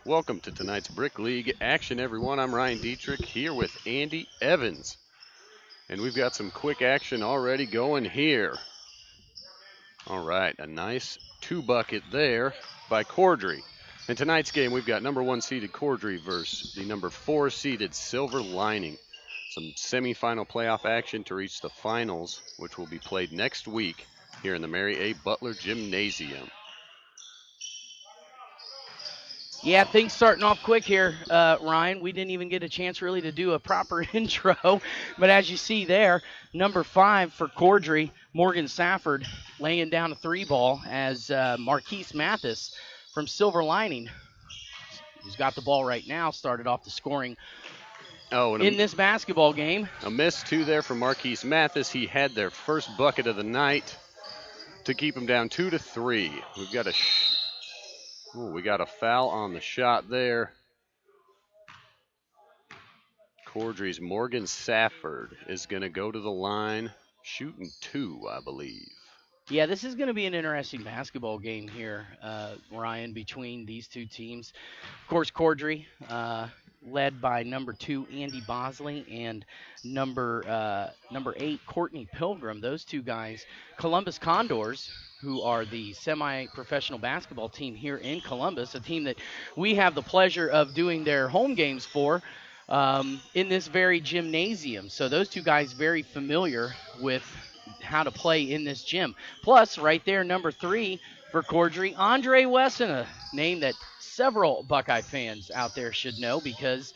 Welcome to tonight's Brick League action, everyone. I'm Ryan Dietrich here with Andy Evans. And we've got some quick action already going here. All right, a nice 2-bucket there by Cordry. In tonight's game, we've got number 1 seeded Cordry versus the number 4 seeded Silver Lining. Some semifinal playoff action to reach the finals, which will be played next week here in the Mary A. Butler Gymnasium. Yeah, things starting off quick here, Ryan. We didn't even get a chance really to do a proper intro, but as you see there, number 5 for Cordry, Morgan Safford, laying down a 3-ball as Marquise Mathis from Silver Lining, who's got the ball right now, started off the scoring in this basketball game. A miss, too, there from Marquise Mathis. He had their first bucket of the night to keep him down 2-3. We got a foul on the shot there. Cordry's Morgan Safford is going to go to the line, shooting 2, I believe. Yeah, this is going to be an interesting basketball game here, Ryan, between these two teams. Of course, Cordry, led by number 2, Andy Bosley, and number 8, Courtney Pilgrim. Those two guys, Columbus Condors, who are the semi-professional basketball team here in Columbus, a team that we have the pleasure of doing their home games for in this very gymnasium. So those two guys very familiar with how to play in this gym. Plus, right there, number 3 for Cordry, Andre Wesson, a name that several Buckeye fans out there should know because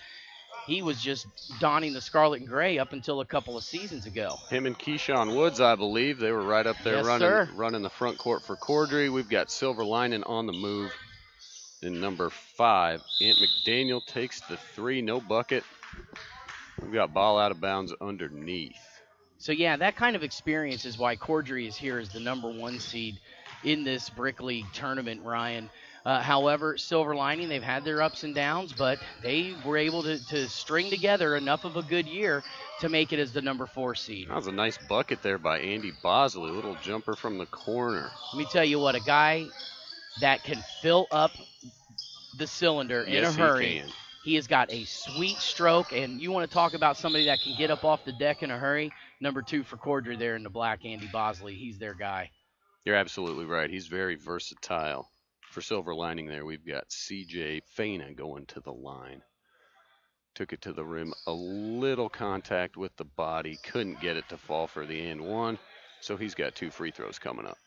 he was just donning the scarlet and gray up until a couple of seasons ago. Him and Keyshawn Woods, I believe, they were right up there running the front court for Cordry. We've got Silver Lining on the move. In number 5, Ant McDaniel takes the 3, no bucket. We've got ball out of bounds underneath. So, yeah, that kind of experience is why Cordry is here as the number 1 seed in this Brick League tournament, Ryan. However, Silver Lining, they've had their ups and downs, but they were able to string together enough of a good year to make it as the number 4 seed. That was a nice bucket there by Andy Bosley, little jumper from the corner. Let me tell you what, a guy that can fill up the cylinder in a hurry. He has got a sweet stroke, and you want to talk about somebody that can get up off the deck in a hurry, number 2 for Cordry there in the black, Andy Bosley. He's their guy. You're absolutely right. He's very versatile. For Silver Lining there, we've got C.J. Faina going to the line. Took it to the rim, a little contact with the body, couldn't get it to fall for the and 1, so he's got 2 free throws coming up.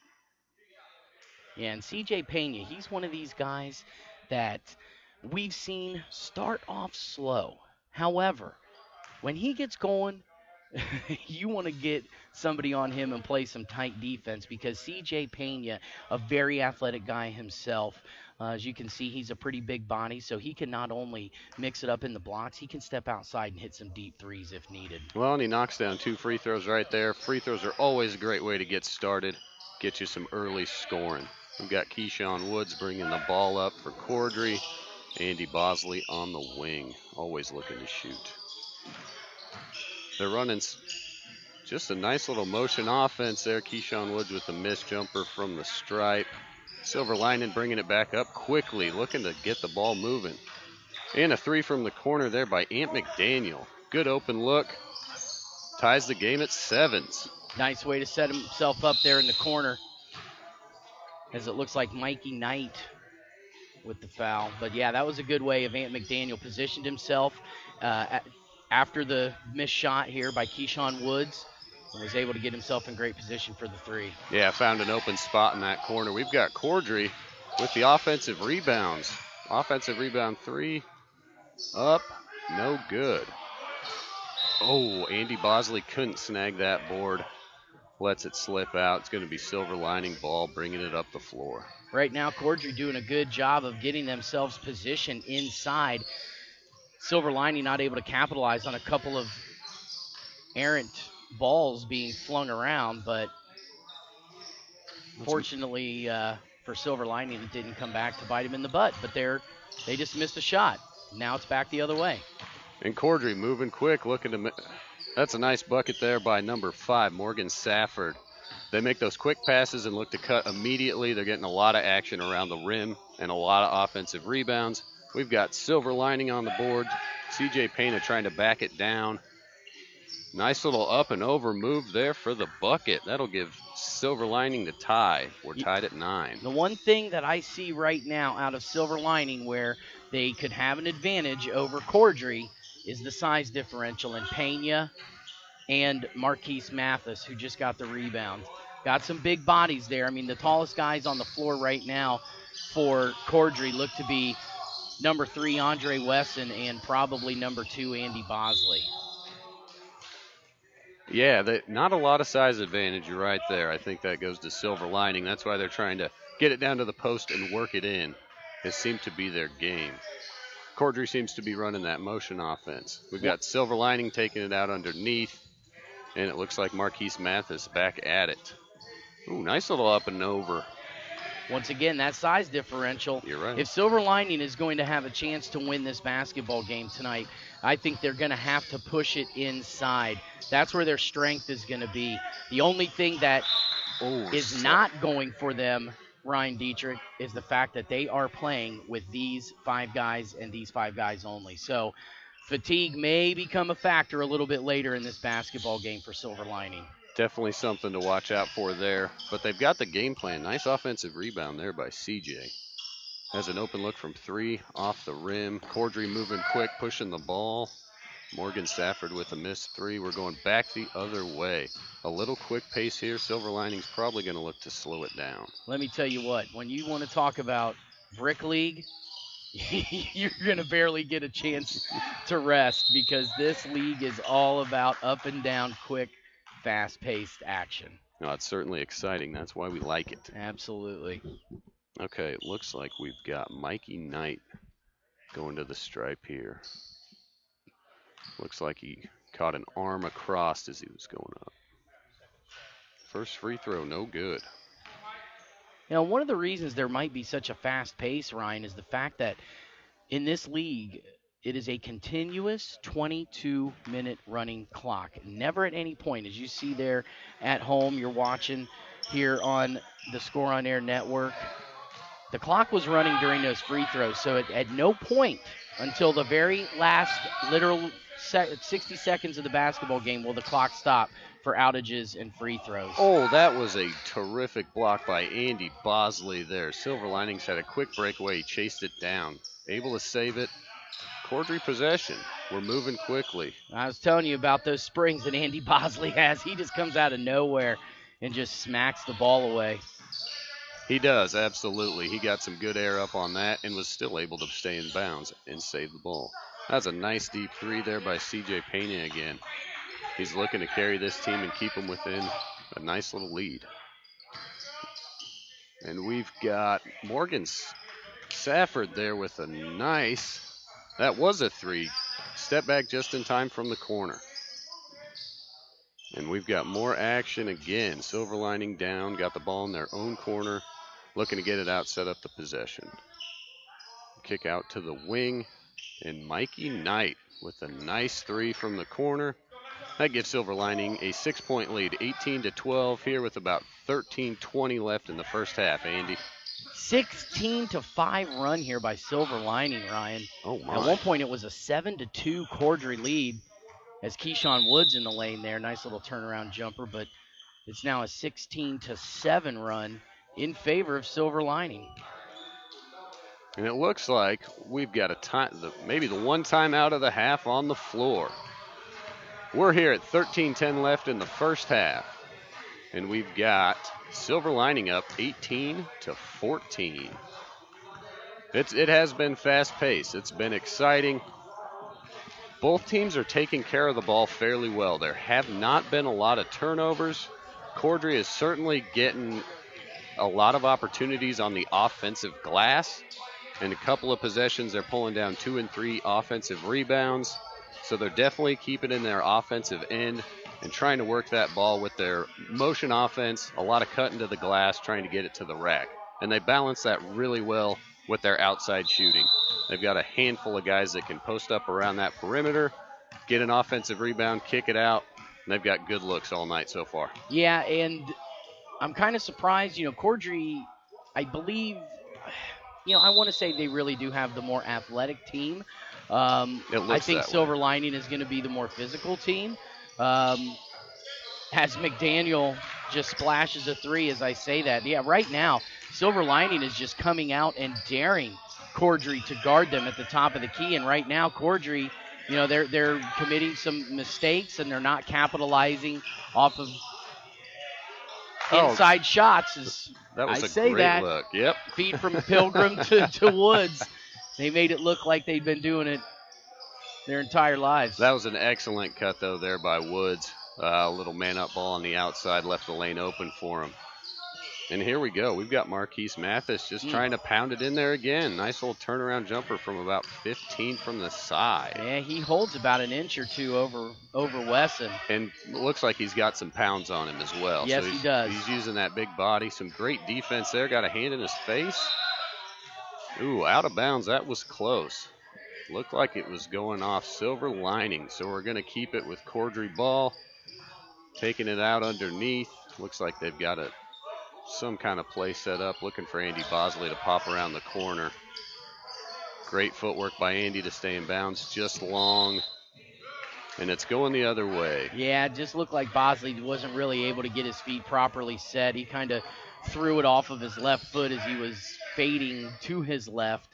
Yeah, and C.J. Pena, he's one of these guys that we've seen start off slow. However, when he gets going, you want to get somebody on him and play some tight defense because C.J. Pena, a very athletic guy himself, as you can see, he's a pretty big body, so he can not only mix it up in the blocks, he can step outside and hit some deep threes if needed. Well, and he knocks down 2 free throws right there. Free throws are always a great way to get started, get you some early scoring. We've got Keyshawn Woods bringing the ball up for Cordry. Andy Bosley on the wing, always looking to shoot. They're running just a nice little motion offense there. Keyshawn Woods with a missed jumper from the stripe. Silver Lining bringing it back up quickly, looking to get the ball moving. And a 3 from the corner there by Ant McDaniel. Good open look. Ties the game at 7s. Nice way to set himself up there in the corner, as it looks like Mikey Knight with the foul. But, yeah, that was a good way of Ant McDaniel positioned himself after the missed shot here by Keyshawn Woods and was able to get himself in great position for the 3. Yeah, found an open spot in that corner. We've got Cordry with the offensive rebounds. Offensive rebound 3 up, no good. Oh, Andy Bosley couldn't snag that board. Lets it slip out. It's going to be Silver Lining ball, bringing it up the floor. Right now, Cordry doing a good job of getting themselves positioned inside. Silver Lining not able to capitalize on a couple of errant balls being flung around, but fortunately for Silver Lining, it didn't come back to bite him in the butt, but they just missed a shot. Now it's back the other way. And Cordry moving quick, looking to that's a nice bucket there by number 5, Morgan Safford. They make those quick passes and look to cut immediately. They're getting a lot of action around the rim and a lot of offensive rebounds. We've got Silver Lining on the board. CJ Pena trying to back it down. Nice little up and over move there for the bucket. That'll give Silver Lining the tie. We're tied at 9. The one thing that I see right now out of Silver Lining where they could have an advantage over Cordry is the size differential in Pena and Marquise Mathis, who just got the rebound. Got some big bodies there. I mean, the tallest guys on the floor right now for Cordry look to be number 3, Andre Wesson, and probably number 2, Andy Bosley. Yeah, not a lot of size advantage. You're right there. I think that goes to Silver Lining. That's why they're trying to get it down to the post and work it in. It seemed to be their game. Cordry seems to be running that motion offense. We've got Silver Lining taking it out underneath, and it looks like Marquise Mathis back at it. Ooh, nice little up and over. Once again, that size differential. You're right. If Silver Lining is going to have a chance to win this basketball game tonight, I think they're going to have to push it inside. That's where their strength is going to be. The only thing that is not going for them, Ryan Dietrich, is the fact that they are playing with these 5 guys and these 5 guys only. So fatigue may become a factor a little bit later in this basketball game for Silver Lining. Definitely something to watch out for there. But they've got the game plan. Nice offensive rebound there by CJ. Has an open look from 3 off the rim. Cordry moving quick, pushing the ball. Morgan Stafford with a missed 3. We're going back the other way. A little quick pace here. Silver Lining's probably going to look to slow it down. Let me tell you what, when you want to talk about Brick League, you're going to barely get a chance to rest because this league is all about up and down, quick, fast-paced action. No, it's certainly exciting. That's why we like it. Absolutely. Okay, it looks like we've got Mikey Knight going to the stripe here. Looks like he caught an arm across as he was going up. First free throw, no good. Now, one of the reasons there might be such a fast pace, Ryan, is the fact that in this league, it is a continuous 22-minute running clock. Never at any point, as you see there at home, you're watching here on the Score on Air network, the clock was running during those free throws. So at no point until the very last literal 60 seconds of the basketball game will the clock stop for outages and free throws. Oh, that was a terrific block by Andy Bosley there. Silver Linings had a quick breakaway. He chased it down. Able to save it. Cordry possession. We're moving quickly. I was telling you about those springs that Andy Bosley has. He just comes out of nowhere and just smacks the ball away. He does, absolutely. He got some good air up on that and was still able to stay in bounds and save the ball. That's a nice deep 3 there by CJ Pena again. He's looking to carry this team and keep them within a nice little lead. And we've got Morgan Safford there with a nice, that was a 3. Step back just in time from the corner. And we've got more action again. Silver Lining down, got the ball in their own corner, looking to get it out, set up the possession. Kick out to the wing, and Mikey Knight with a nice 3 from the corner. That gives Silver Lining a 6-point lead, 18-12 here with about 13:20 left in the first half, Andy. 16-5 run here by Silver Lining, Ryan. Oh, my. At one point, it was a 7-2 Cordry lead as Keyshawn Woods in the lane there. Nice little turnaround jumper, but it's now a 16-7 run in favor of Silver Lining. And it looks like we've got a time, maybe the one time out of the half on the floor. We're here at 13:10 left in the first half, and we've got Silver Lining up 18-14. It has been fast-paced. It's been exciting. Both teams are taking care of the ball fairly well. There have not been a lot of turnovers. Cordry is certainly getting a lot of opportunities on the offensive glass. In a couple of possessions, they're pulling down 2 and 3 offensive rebounds. So they're definitely keeping in their offensive end and trying to work that ball with their motion offense, a lot of cutting to the glass, trying to get it to the rack. And they balance that really well with their outside shooting. They've got a handful of guys that can post up around that perimeter, get an offensive rebound, kick it out, and they've got good looks all night so far. Yeah, and I'm kind of surprised. Cordry, I believe I want to say they really do have the more athletic team. It I looks think that way. Silver Lining is going to be the more physical team. As McDaniel just splashes a three as I say that. Yeah, right now, Silver Lining is just coming out and daring Cordry to guard them at the top of the key. And right now, Cordry, they're committing some mistakes and they're not capitalizing off of inside shots. That was I a say great that. look. Yep. Feed from Pilgrim to Woods. They made it look like they'd been doing it their entire lives. That was an excellent cut, though, there by Woods. A little man-up ball on the outside left the lane open for him. And here we go. We've got Marquise Mathis just trying to pound it in there again. Nice little turnaround jumper from about 15 from the side. Yeah, he holds about an inch or two over Wesson. And it looks like he's got some pounds on him as well. Yes, so he does. He's using that big body. Some great defense there. Got a hand in his face. Ooh, out of bounds. That was close. Looked like it was going off Silver Lining. So we're going to keep it with Cordry ball. Taking it out underneath. Looks like they've got some kind of play set up. Looking for Andy Bosley to pop around the corner. Great footwork by Andy to stay in bounds. Just long. And it's going the other way. Yeah, it just looked like Bosley wasn't really able to get his feet properly set. He kind of threw it off of his left foot as he was fading to his left.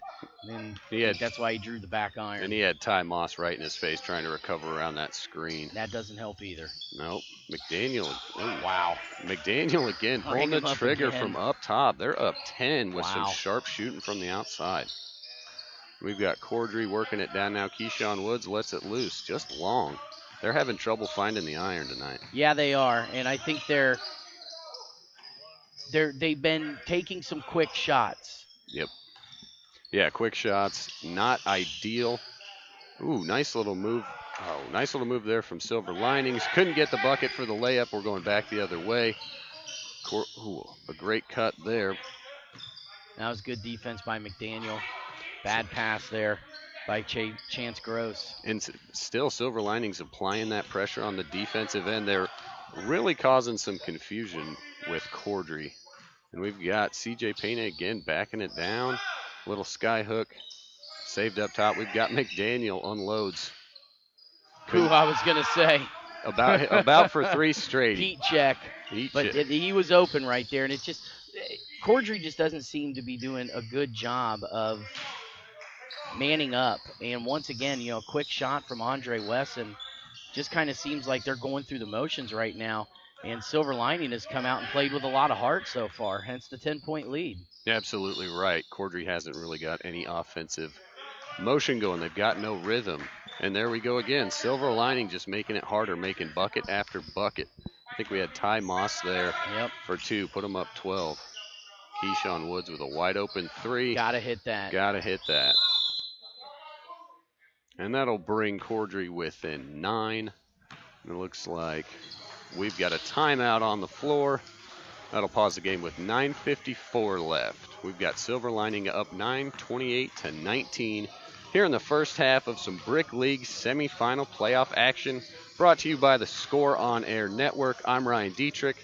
And that's why he drew the back iron. And he had Ty Moss right in his face trying to recover around that screen. That doesn't help either. Nope. McDaniel. Oh, wow. McDaniel again pulling the trigger from up top. They're up 10 with some sharp shooting from the outside. We've got Cordry working it down now. Keyshawn Woods lets it loose. Just long. They're having trouble finding the iron tonight. Yeah, they are. And I think they've been taking some quick shots. Yep. Yeah, quick shots, not ideal. Ooh, nice little move. Oh, nice little move there from Silver Linings. Couldn't get the bucket for the layup. We're going back the other way. Ooh, a great cut there. That was good defense by McDaniel. Bad pass there by Chance Gross. And still Silver Linings applying that pressure on the defensive end. They're really causing some confusion with Cordry. And we've got C.J. Pena again backing it down. Little sky hook saved up top. We've got McDaniel unloads. Who I was going to say. About for three straight. Heat check. He was open right there. And it's just, Cordry just doesn't seem to be doing a good job of manning up. And once again, a quick shot from Andre Wesson just kind of seems like they're going through the motions right now. And Silver Lining has come out and played with a lot of heart so far, hence the 10-point lead. Yeah, absolutely right. Cordry hasn't really got any offensive motion going. They've got no rhythm. And there we go again. Silver Lining just making it harder, making bucket after bucket. I think we had Ty Moss there for two. Put him up 12. Keyshawn Woods with a wide open three. Gotta hit that. And that'll bring Cordry within 9. It looks like we've got a timeout on the floor. That'll pause the game with 9:54 left. We've got Silver Lining up 9, 28-19. Here in the first half of some Brick League semifinal playoff action. Brought to you by the Score On Air Network. I'm Ryan Dietrich.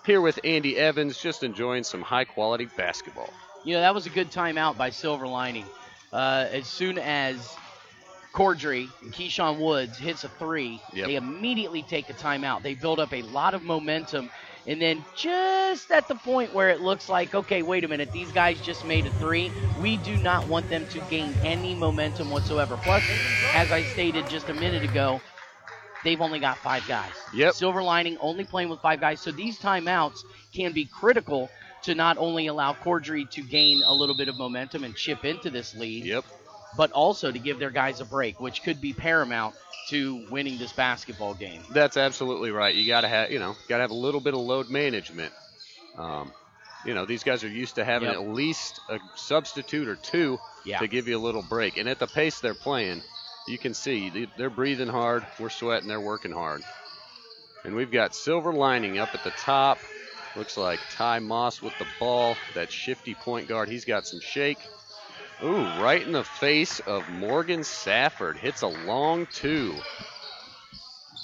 Here with Andy Evans, just enjoying some high-quality basketball. That was a good timeout by Silver Lining. As soon as Cordry, Keyshawn Woods hits a three, they immediately take a timeout. They build up a lot of momentum. And then just at the point where it looks like, okay, wait a minute, these guys just made a three, we do not want them to gain any momentum whatsoever. Plus, as I stated just a minute ago, they've only got 5 guys. Silver Lining only playing with 5 guys. So these timeouts can be critical to not only allow Cordry to gain a little bit of momentum and chip into this lead, but also to give their guys a break, which could be paramount to winning this basketball game. That's absolutely right. You got to have a little bit of load management. These guys are used to having at least a substitute or two to give you a little break. And at the pace they're playing, you can see they're breathing hard, we're sweating, they're working hard. And we've got Silver Lining up at the top. Looks like Ty Moss with the ball, that shifty point guard. He's got some shake. Ooh, right in the face of Morgan Safford. Hits a long 2.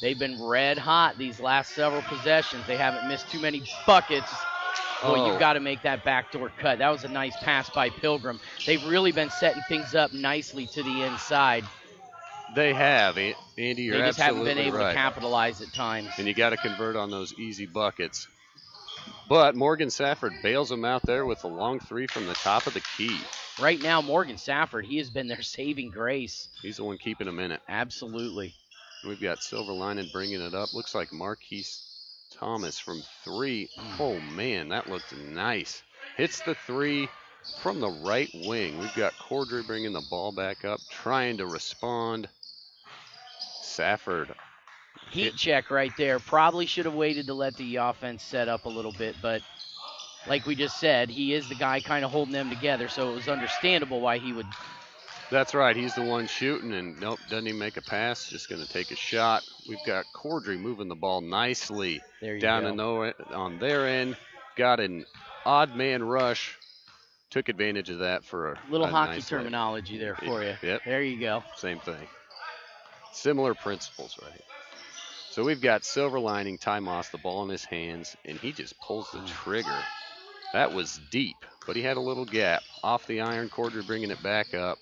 They've been red hot these last several possessions. They haven't missed too many buckets. Boy, Oh. you've got to make that backdoor cut. That was a nice pass by Pilgrim. They've really been setting things up nicely to the inside. They have, Andy. You're They just haven't absolutely been able right. to capitalize at times. And you got to convert on those easy buckets. But Morgan Safford bails them out there with a long three from the top of the key. Right now, Morgan Safford, he has been their saving grace. He's the one keeping them in it. Absolutely. We've got Silverlinen bringing it up. Looks like Marquise Thomas from three. Oh, man, that looks nice. Hits the three from the right wing. We've got Cordry bringing the ball back up, trying to respond. Safford. Heat check right there. Probably should have waited to let the offense set up a little bit, but like we just said, he is the guy kind of holding them together, so it was understandable why he would. That's right. He's the one shooting, and nope, doesn't even make a pass. Just going to take a shot. We've got Cordry moving the ball nicely down on their end. Got an odd man rush. Took advantage of that for a little hockey nice terminology there for you. Yep. There you go. Same thing. Similar principles, right? So we've got Silverlining, Ty Moss, the ball in his hands, and he just pulls the trigger. That was deep, but he had a little gap. Off the iron, Cordry bringing it back up.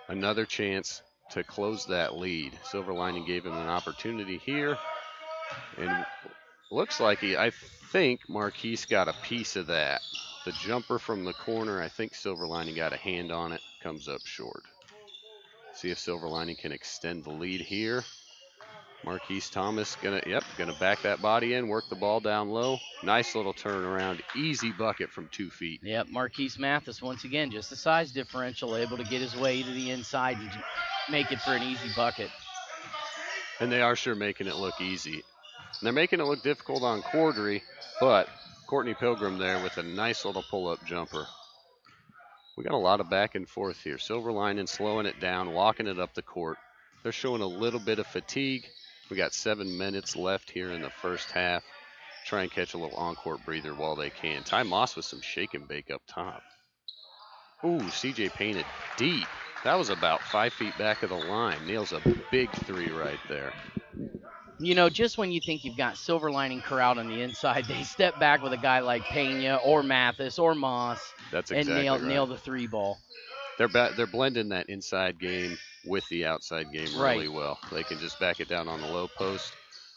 Another chance to close that lead. Silverlining gave him an opportunity here. And looks like I think Marquise got a piece of that. The jumper from the corner, I think Silverlining got a hand on it, comes up short. See if Silverlining can extend the lead here. Marquise Thomas gonna back that body in, work the ball down low. Nice little turnaround, easy bucket from 2 feet. Yep, Marquise Mathis once again, just a size differential, able to get his way to the inside and make it for an easy bucket. And they are sure making it look easy. And they're making it look difficult on Cordry, but Courtney Pilgrim there with a nice little pull-up jumper. We got a lot of back and forth here. Silverlining slowing it down, walking it up the court. They're showing a little bit of fatigue. We got 7 minutes left here in the first half. Try and catch a little on-court breather while they can. Ty Moss with some shake and bake up top. Ooh, CJ painted deep. That was about 5 feet back of the line. Nails a big three right there. You know, just when you think you've got Silverlining corralled on the inside, they step back with a guy like Pena or Mathis or Moss. That's exactly and right. nail the three ball. They're blending that inside game with the outside game really well. They can just back it down on the low post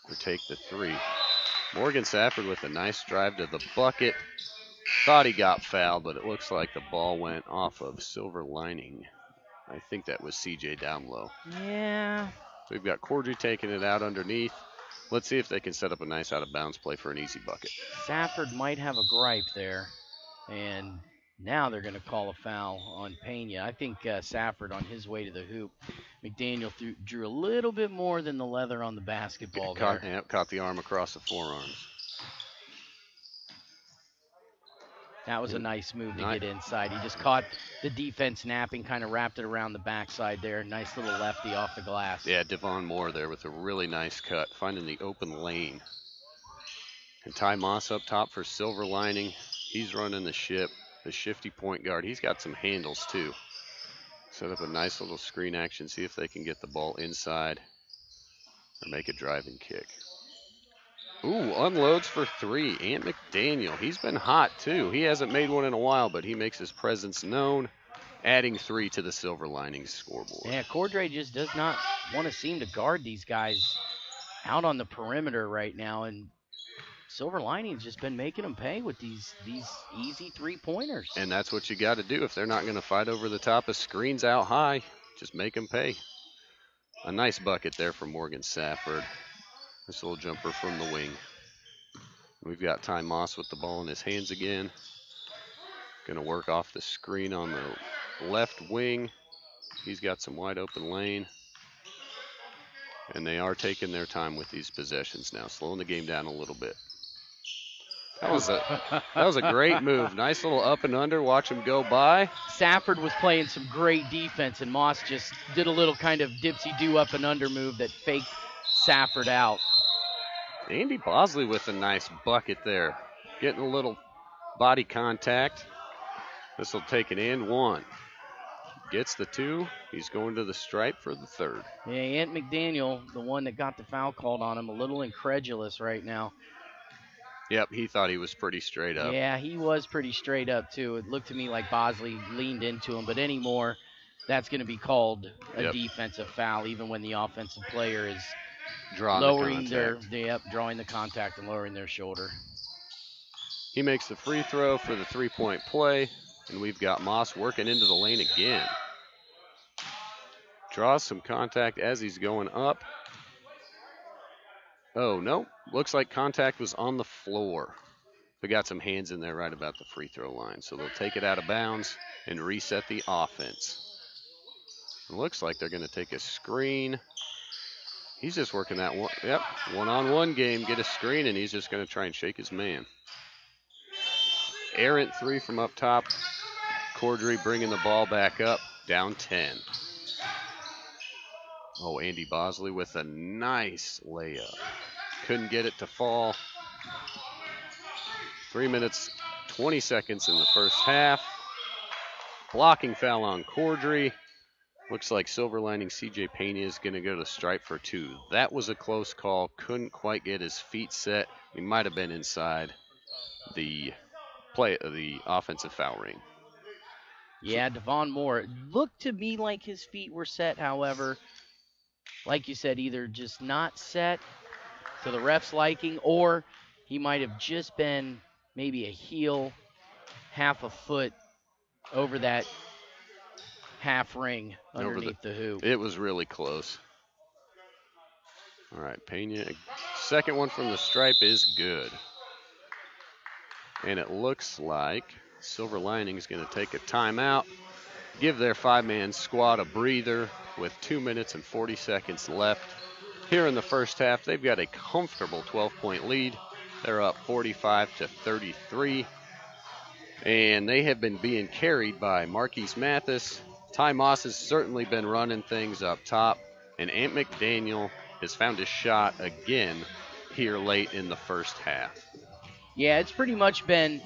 or take the three. Morgan Safford with a nice drive to the bucket. Thought he got fouled, but it looks like the ball went off of Silverlining. I think that was CJ down low. Yeah. So we've got Cordry taking it out underneath. Let's see if they can set up a nice out-of-bounds play for an easy bucket. Safford might have a gripe there, and now they're going to call a foul on Pena. I think Safford on his way to the hoop. McDaniel drew a little bit more than the leather on the basketball there. Caught the arm across the forearms. That was a nice move to get inside. He just caught the defense napping, kind of wrapped it around the backside there. Nice little lefty off the glass. Yeah, Devon Moore there with a really nice cut, finding the open lane. And Ty Moss up top for Silverlining. He's running the ship, the shifty point guard. He's got some handles too. Set up a nice little screen action, see if they can get the ball inside or make a driving kick. Ooh, unloads for three. Ant McDaniel, he's been hot too. He hasn't made one in a while, but he makes his presence known, adding three to the Silverlining scoreboard. Yeah, Cordray just does not want to seem to guard these guys out on the perimeter right now, and Silverlining's just been making them pay with these easy three-pointers. And that's what you got to do if they're not going to fight over the top of screens out high. Just make them pay. A nice bucket there from Morgan Safford. This little jumper from the wing. We've got Ty Moss with the ball in his hands again. Going to work off the screen on the left wing. He's got some wide open lane. And they are taking their time with these possessions now, slowing the game down a little bit. That was a great move. Nice little up and under. Watch him go by. Safford was playing some great defense, and Moss just did a little kind of dipsy-do up and under move that faked Safford out. Andy Bosley with a nice bucket there. Getting a little body contact. This will take an and one. Gets the two. He's going to the stripe for the third. Yeah, Ant McDaniel, the one that got the foul called on him, a little incredulous right now. Yep, he thought he was pretty straight up. Yeah, he was pretty straight up, too. It looked to me like Bosley leaned into him, but anymore, that's going to be called a defensive foul, even when the offensive player is drawing the contact and lowering their shoulder. He makes the free throw for the three-point play, and we've got Moss working into the lane again. Draws some contact as he's going up. Oh, no. Looks like contact was on the floor. We got some hands in there right about the free throw line, so they'll take it out of bounds and reset the offense. It looks like they're going to take a screen. He's just working that one. Yep, one-on-one game, get a screen, and he's just going to try and shake his man. Errant three from up top. Cordry bringing the ball back up, down 10. Oh, Andy Bosley with a nice layup. Couldn't get it to fall. 3 minutes, 20 seconds in the first half. Blocking foul on Cordry. Looks like Silver Lining CJ Pena is going to go to stripe for 2. That was a close call. Couldn't quite get his feet set. He might have been inside the offensive foul ring. Yeah, Devon Moore. It looked to me like his feet were set, however, like you said, either just not set to the ref's liking, or he might have just been maybe a heel, half a foot over that half ring underneath the hoop. It was really close. All right, Pena. Second one from the stripe is good. And it looks like Silver Lining is going to take a timeout, give their 5-man squad a breather with 2 minutes and 40 seconds left. Here in the first half, they've got a comfortable 12-point lead. They're up 45-33. And they have been being carried by Marquise Mathis. Ty Moss has certainly been running things up top. And Ant McDaniel has found his shot again here late in the first half. Yeah, it's pretty much been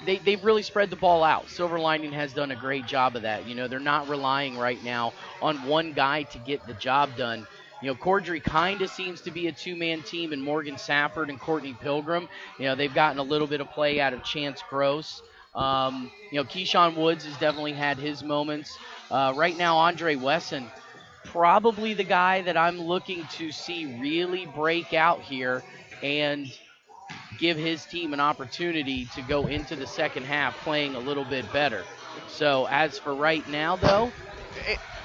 they've really spread the ball out. Silver Lining has done a great job of that. You know, they're not relying right now on one guy to get the job done. You know, Cordry kind of seems to be a two-man team, and Morgan Safford and Courtney Pilgrim. You know, they've gotten a little bit of play out of Chance Gross. You know, Keyshawn Woods has definitely had his moments. Right now, Andre Wesson, probably the guy that I'm looking to see really break out here and give his team an opportunity to go into the second half playing a little bit better. So as for right now, though,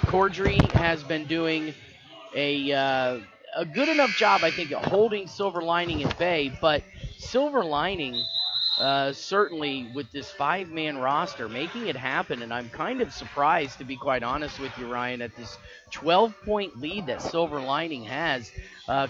Cordry has been doing a good enough job, I think, at holding Silver Lining at bay. But Silver Lining, certainly with this 5-man roster, making it happen. And I'm kind of surprised, to be quite honest with you, Ryan, at this 12-point lead that Silver Lining has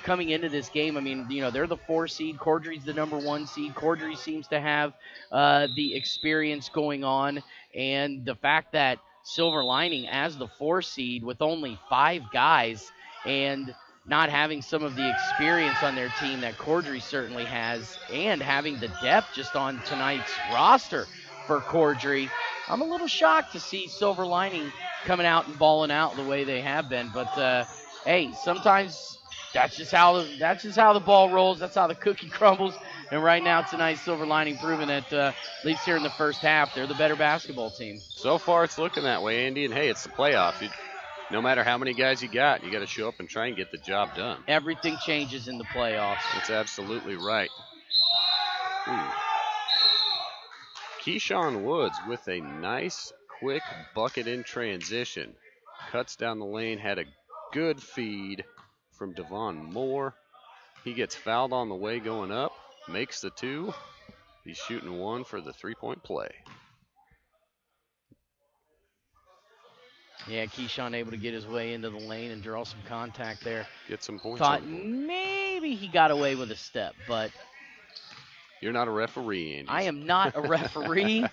coming into this game. I mean, you know, they're the 4 seed. Cordry's the number 1 seed. Cordry seems to have the experience going on. And the fact that Silver Lining as the 4 seed with only 5 guys and not having some of the experience on their team that Cordry certainly has, and having the depth just on tonight's roster for Cordry, I'm a little shocked to see Silver Lining coming out and balling out the way they have been. But hey, sometimes that's just how the ball rolls. That's how the cookie crumbles. And right now tonight, Silver Lining proving that, at least here in the first half, they're the better basketball team. So far, it's looking that way, Andy. And hey, it's the playoffs. No matter how many guys you got to show up and try and get the job done. Everything changes in the playoffs. That's absolutely right. Keyshawn Woods with a nice, quick bucket in transition. Cuts down the lane, had a good feed from Devon Moore. He gets fouled on the way going up, makes the 2. He's shooting 1 for the 3-point play. Yeah, Keyshawn able to get his way into the lane and draw some contact there. Get some points. Thought maybe he got away with a step, but... You're not a referee, Andy. I am not a referee.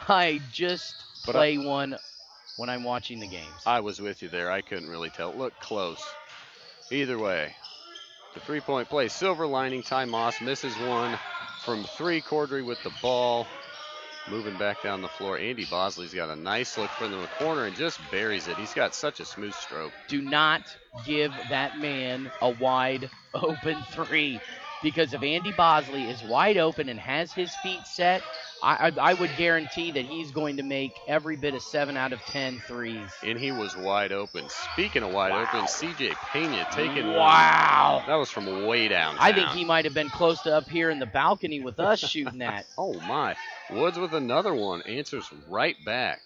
I just play one when I'm watching the games. I was with you there. I couldn't really tell. It looked close. Either way, the 3-point play. Silver Lining, Ty Moss misses 1 from 3. Cordry with the ball. Moving back down the floor. Andy Bosley's got a nice look from the corner and just buries it. He's got such a smooth stroke. Do not give that man a wide open 3. because if Andy Bosley is wide open and has his feet set, I would guarantee that he's going to make every bit of 7 out of 10 threes. And he was wide open. Speaking of wide open, C.J. Pena taking one. Wow. That was from way downtown. I think he might have been close to up here in the balcony with us shooting that. Oh, my. Woods with another one. Answers right back.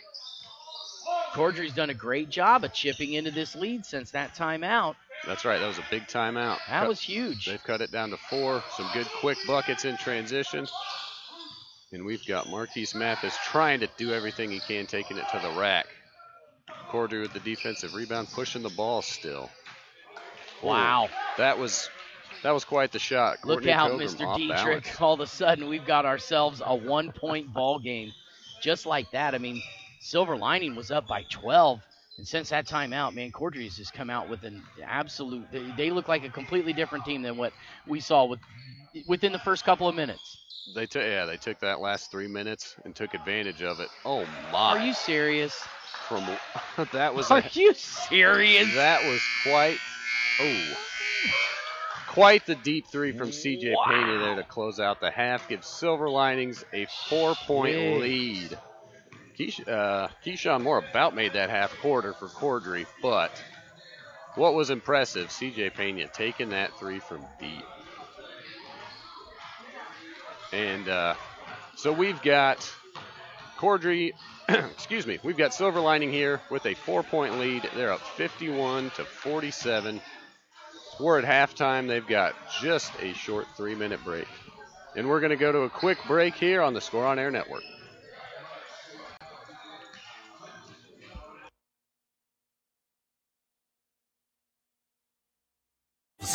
Cordry's done a great job of chipping into this lead since that timeout. That's right. That was a big timeout. That was huge. They've cut it down to 4. Some good quick buckets in transition. And we've got Marquise Mathis trying to do everything he can, taking it to the rack. Cordry with the defensive rebound, pushing the ball still. Wow. That was quite the shot. Look Courtney out, Cogram Mr. off Dietrich. balance. All of a sudden, we've got ourselves a 1-point ball game. Just like that. I mean, Silver Lining was up by 12. And since that timeout, man, Cordry has just come out with an absolute – they look like a completely different team than what we saw within the first couple of minutes. They took that last 3 minutes and took advantage of it. Oh, my. Are you serious? That was Are you serious? That was quite the deep three from C.J. Pena there to close out the half. Gives Silver Linings a 4-point lead. Keyshawn Moore about made that half quarter for Cordry, but what was impressive, C.J. Pena taking that three from deep. And so we've got Cordry, we've got Silver Lining here with a 4-point lead. They're up 51-47. We're at halftime. They've got just a short 3-minute break. And we're going to go to a quick break here on the Score on Air Network.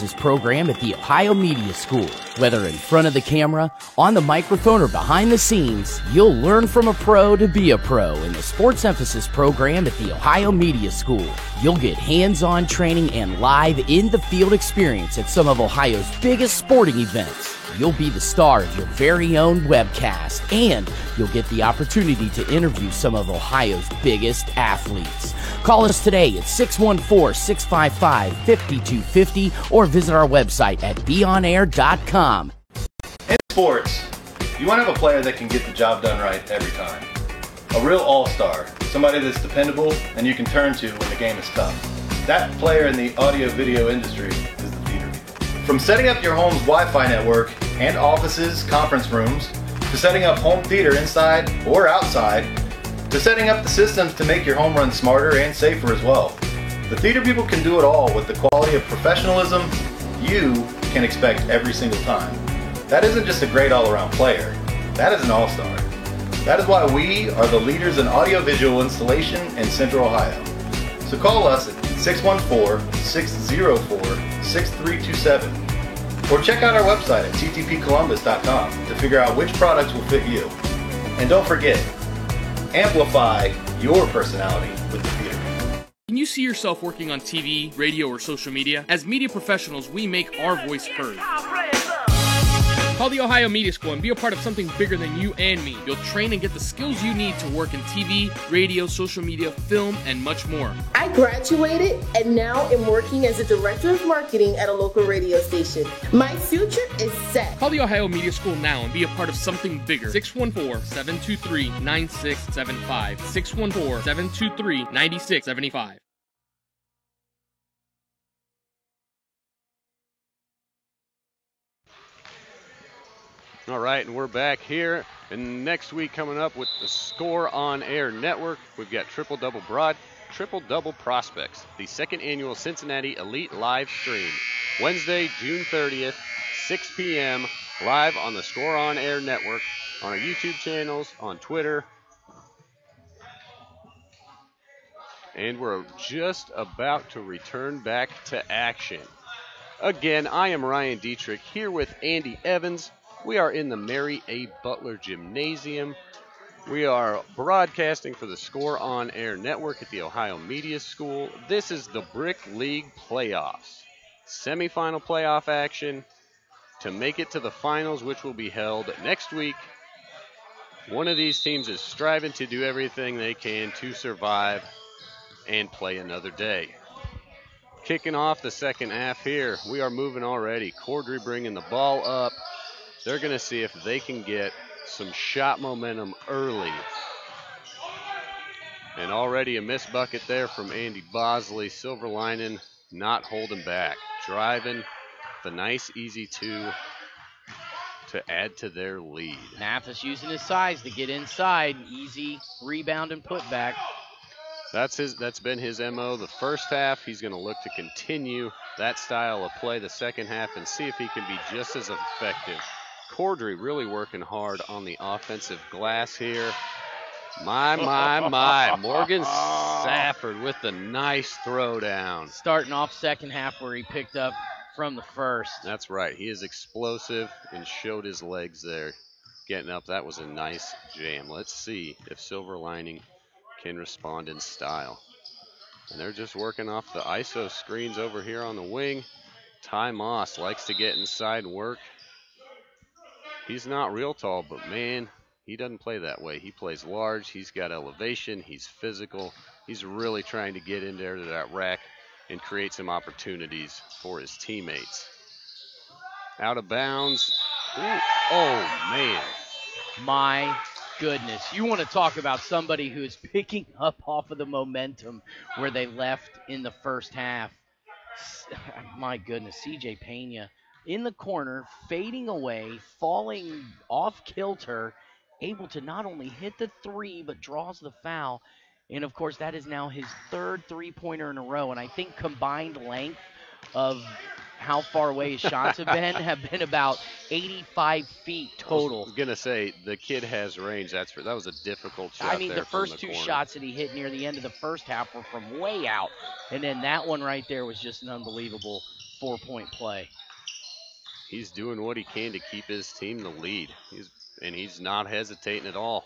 This program at the Ohio Media School. Whether in front of the camera, on the microphone, or behind the scenes, you'll learn from a pro to be a pro in the Sports Emphasis program at the Ohio Media School. You'll get hands-on training and live in-the-field experience at some of Ohio's biggest sporting events. You'll be the star of your very own webcast, and you'll get the opportunity to interview some of Ohio's biggest athletes. Call us today at 614-655-5250 or visit our website at beonair.com. In sports, you want to have a player that can get the job done right every time. A real all-star, somebody that's dependable and you can turn to when the game is tough. That player in the audio-video industry is the theater people. From setting up your home's Wi-Fi network and offices, conference rooms, to setting up home theater inside or outside, to setting up the systems to make your home run smarter and safer as well. The theater people can do it all with the quality of professionalism you can expect every single time. That isn't just a great all-around player. That is an all-star. That is why we are the leaders in audiovisual installation in Central Ohio. So call us at 614-604-6327 or check out our website at ttpcolumbus.com to figure out which products will fit you. And don't forget, amplify your personality with the theater. Can you see yourself working on TV, radio, or social media? As media professionals, we make our voice heard. Call the Ohio Media School and be a part of something bigger than you and me. You'll train and get the skills you need to work in TV, radio, social media, film, and much more. I graduated and now am working as a director of marketing at a local radio station. My future is set. Call the Ohio Media School now and be a part of something bigger. 614-723-9675. 614-723-9675. All right, and we're back here. And next week coming up with the Score on Air Network, we've got Triple Double Prospects, the second annual Cincinnati Elite live stream. Wednesday, June 30th, 6 p.m., live on the Score on Air Network, on our YouTube channels, on Twitter. And we're just about to return back to action. Again, I am Ryan Dietrich here with Andy Evans. We are in the Mary A. Butler Gymnasium. We are broadcasting for the Score on Air Network at the Ohio Media School. This is the Brick League playoffs. Semifinal playoff action to make it to the finals, which will be held next week. One of these teams is striving to do everything they can to survive and play another day. Kicking off the second half here. We are moving already. Cordry bringing the ball up. They're going to see if they can get some shot momentum early. And already a missed bucket there from Andy Bosley. Silverlining not holding back. Driving the nice easy two to add to their lead. Mathis using his size to get inside. Easy rebound and putback. That's been his MO the first half. He's going to look to continue that style of play the second half and see if he can be just as effective. Cordry really working hard on the offensive glass here. My. Morgan Safford with the nice throwdown. Starting off second half where he picked up from the first. That's right. He is explosive and showed his legs there. Getting up, that was a nice jam. Let's see if Silverlining can respond in style. And they're just working off the ISO screens over here on the wing. Ty Moss likes to get inside and work. He's not real tall, but man, he doesn't play that way. He plays large. He's got elevation. He's physical. He's really trying to get in there to that rack and create some opportunities for his teammates. Out of bounds. Ooh. Oh, man. My goodness. You want to talk about somebody who is picking up off of the momentum where they left in the first half. My goodness, CJ Pena in the corner, fading away, falling off kilter, able to not only hit the three, but draws the foul. And, of course, that is now his third three-pointer in a row. And I think combined length of how far away his shots have been about 85 feet total. I was going to say, the kid has range. That was a difficult shot. I mean, the first two corner. shots that he hit near the end of the first half were from way out. And then that one right there was just an unbelievable four-point play. He's doing what he can to keep his team the lead. He's not hesitating at all.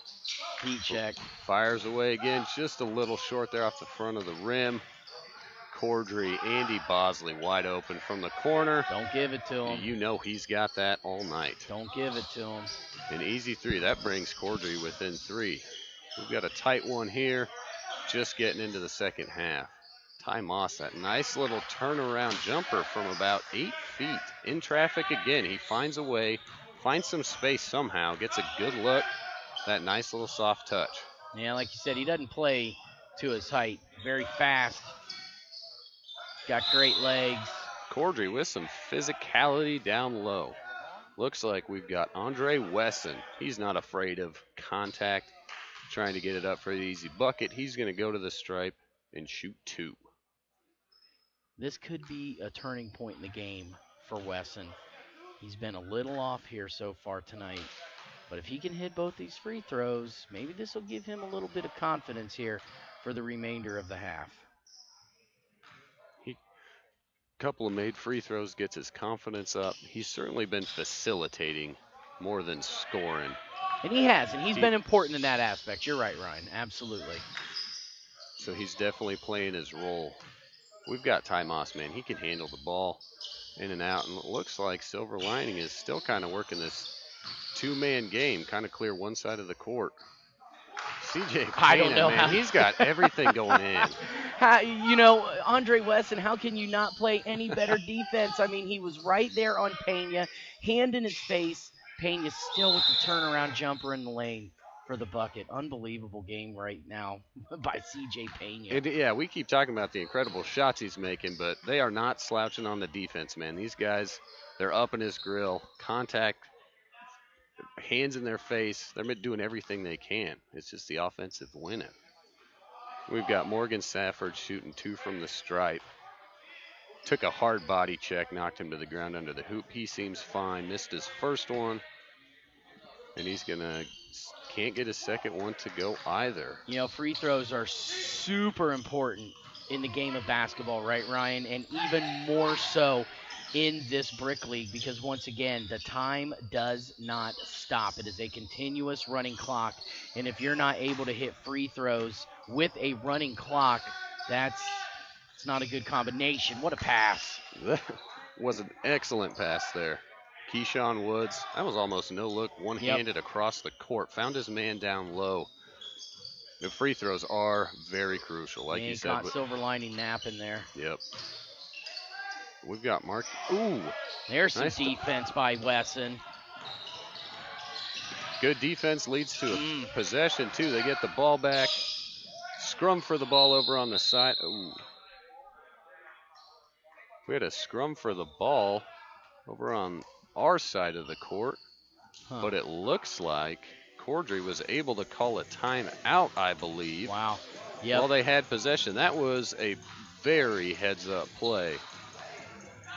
Heat check. Fires away again, just a little short there off the front of the rim. Cordry, Andy Bosley wide open from the corner. Don't give it to him. You know he's got that all night. Don't give it to him. An easy three. That brings Cordry within three. We've got a tight one here, just getting into the second half. Ty Moss, that nice little turnaround jumper from about 8 feet. In traffic again. He finds a way, finds some space somehow, gets a good look. That nice little soft touch. Yeah, like you said, he doesn't play to his height. Very fast. Got great legs. Cordry with some physicality down low. Looks like we've got Andre Wesson. He's not afraid of contact, trying to get it up for the easy bucket. He's going to go to the stripe and shoot two. This could be a turning point in the game for Wesson. He's been a little off here so far tonight. But if he can hit both these free throws, maybe this will give him a little bit of confidence here for the remainder of the half. Couple of made free throws gets his confidence up. He's certainly been facilitating more than scoring. And he has, and he's been important in that aspect. You're right, Ryan. Absolutely. So he's definitely playing his role. We've got Ty Moss, man. He can handle the ball in and out. And it looks like Silverlining is still kind of working this two-man game, kind of clear one side of the court. CJ Pena, I don't know man, how. He's got everything going in. Andre Wesson, how can you not play any better defense? I mean, he was right there on Pena, hand in his face. Pena still with the turnaround jumper in the lane for the bucket. Unbelievable game right now by CJ Pena. We keep talking about the incredible shots he's making, but they are not slouching on the defense, man. These guys, they're up in his grill. Contact, hands in their face. They're doing everything they can. It's just the offensive winning. We've got Morgan Safford shooting two from the stripe. Took a hard body check, knocked him to the ground under the hoop. He seems fine. Missed his first one. And can't get his second one to go either. Free throws are super important in the game of basketball, right, Ryan? And even more so in this Brick League because, once again, the time does not stop. It is a continuous running clock. And if you're not able to hit free throws with a running clock, it's not a good combination. What a pass. That was an excellent pass there. Keyshawn Woods, that was almost no look, one-handed across the court. Found his man down low. The free throws are very crucial, like you said. Caught Silverlining napping there. Yep. we've got Mark. Ooh, There's some nice defense by Wesson. good defense leads to a possession, too. They get the ball back. Scrum for the ball over on the side. Ooh. We had a scrum for the ball over on our side of the court, but it looks like Cordry was able to call a timeout, I believe. Wow. Yep. While they had possession. That was a very heads-up play.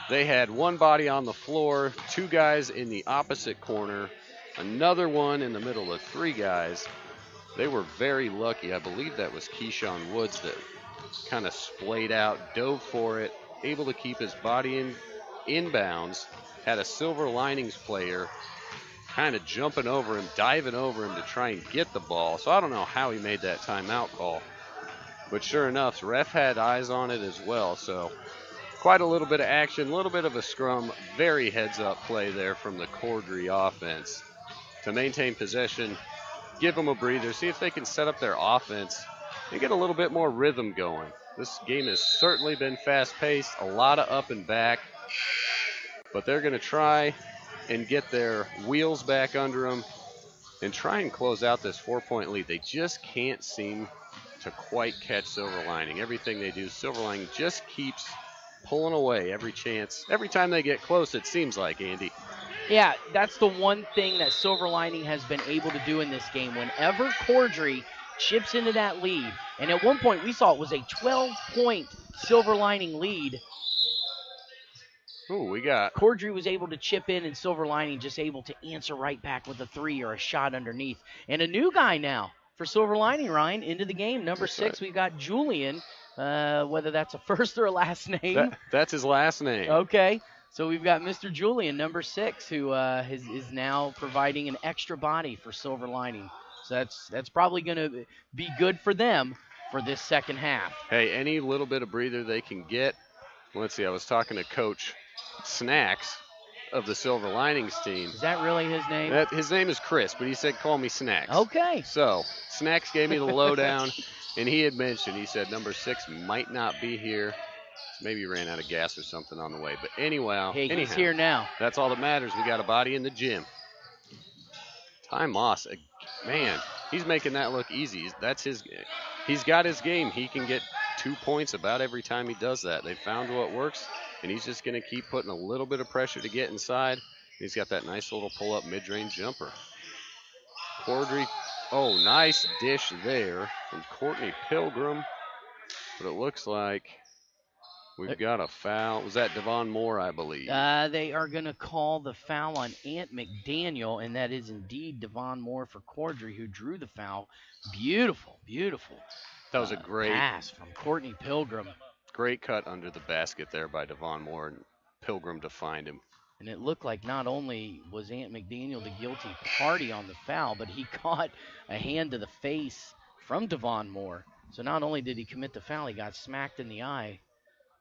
They had one body on the floor, 2 guys in the opposite corner, another one in the middle of 3 guys. They were very lucky. I believe that was Keyshawn Woods that kind of splayed out, dove for it, able to keep his body in bounds, had a Silver Linings player kind of jumping over him, diving over him to try and get the ball. So I don't know how he made that timeout call. But sure enough, the ref had eyes on it as well. So quite a little bit of action, a little bit of a scrum, very heads-up play there from the Cordry offense to maintain possession, give them a breather, see if they can set up their offense and get a little bit more rhythm going. This game has certainly been fast-paced, a lot of up and back, but they're going to try and get their wheels back under them and try and close out this 4-point lead. They just can't seem to quite catch Silver Lining. Everything they do, Silver Lining just keeps pulling away every chance. Every time they get close, it seems like, Andy. Yeah, that's the one thing that Silver Lining has been able to do in this game. Whenever Cordry chips into that lead, and at one point we saw it was a 12-point Silver Lining lead. Ooh, we got Cordry was able to chip in, and Silver Lining just able to answer right back with a 3 or a shot underneath. And a new guy now for Silver Lining, Ryan, into the game. Number 6, we've got Julian, whether that's a first or a last name. That's his last name. Okay. So we've got Mr. Julian, number 6, who is now providing an extra body for Silver Lining. So that's probably going to be good for them for this second half. Hey, any little bit of breather they can get. Let's see, I was talking to Coach Snacks of the Silver Linings team. Is that really his name? His name is Chris, but he said call me Snacks. Okay. So Snacks gave me the lowdown, and he had mentioned, he said number 6 might not be here. Maybe he ran out of gas or something on the way. But anyhow, he's here now. That's all that matters. We got a body in the gym. Ty Moss, man, he's making that look easy. That's his game. He's got his game. He can get 2 points about every time he does that. They found what works, and he's just going to keep putting a little bit of pressure to get inside. He's got that nice little pull-up mid-range jumper. Cordry, oh, nice dish there from Courtney Pilgrim. But it looks like we've got a foul. Was that Devon Moore, I believe? They are going to call the foul on Ant McDaniel, and that is indeed Devon Moore for Cordry, who drew the foul. Beautiful, beautiful. That was a great pass from Courtney Pilgrim. Great cut under the basket there by Devon Moore, and Pilgrim to find him. And it looked like not only was Ant McDaniel the guilty party on the foul, but he caught a hand to the face from Devon Moore. So not only did he commit the foul, he got smacked in the eye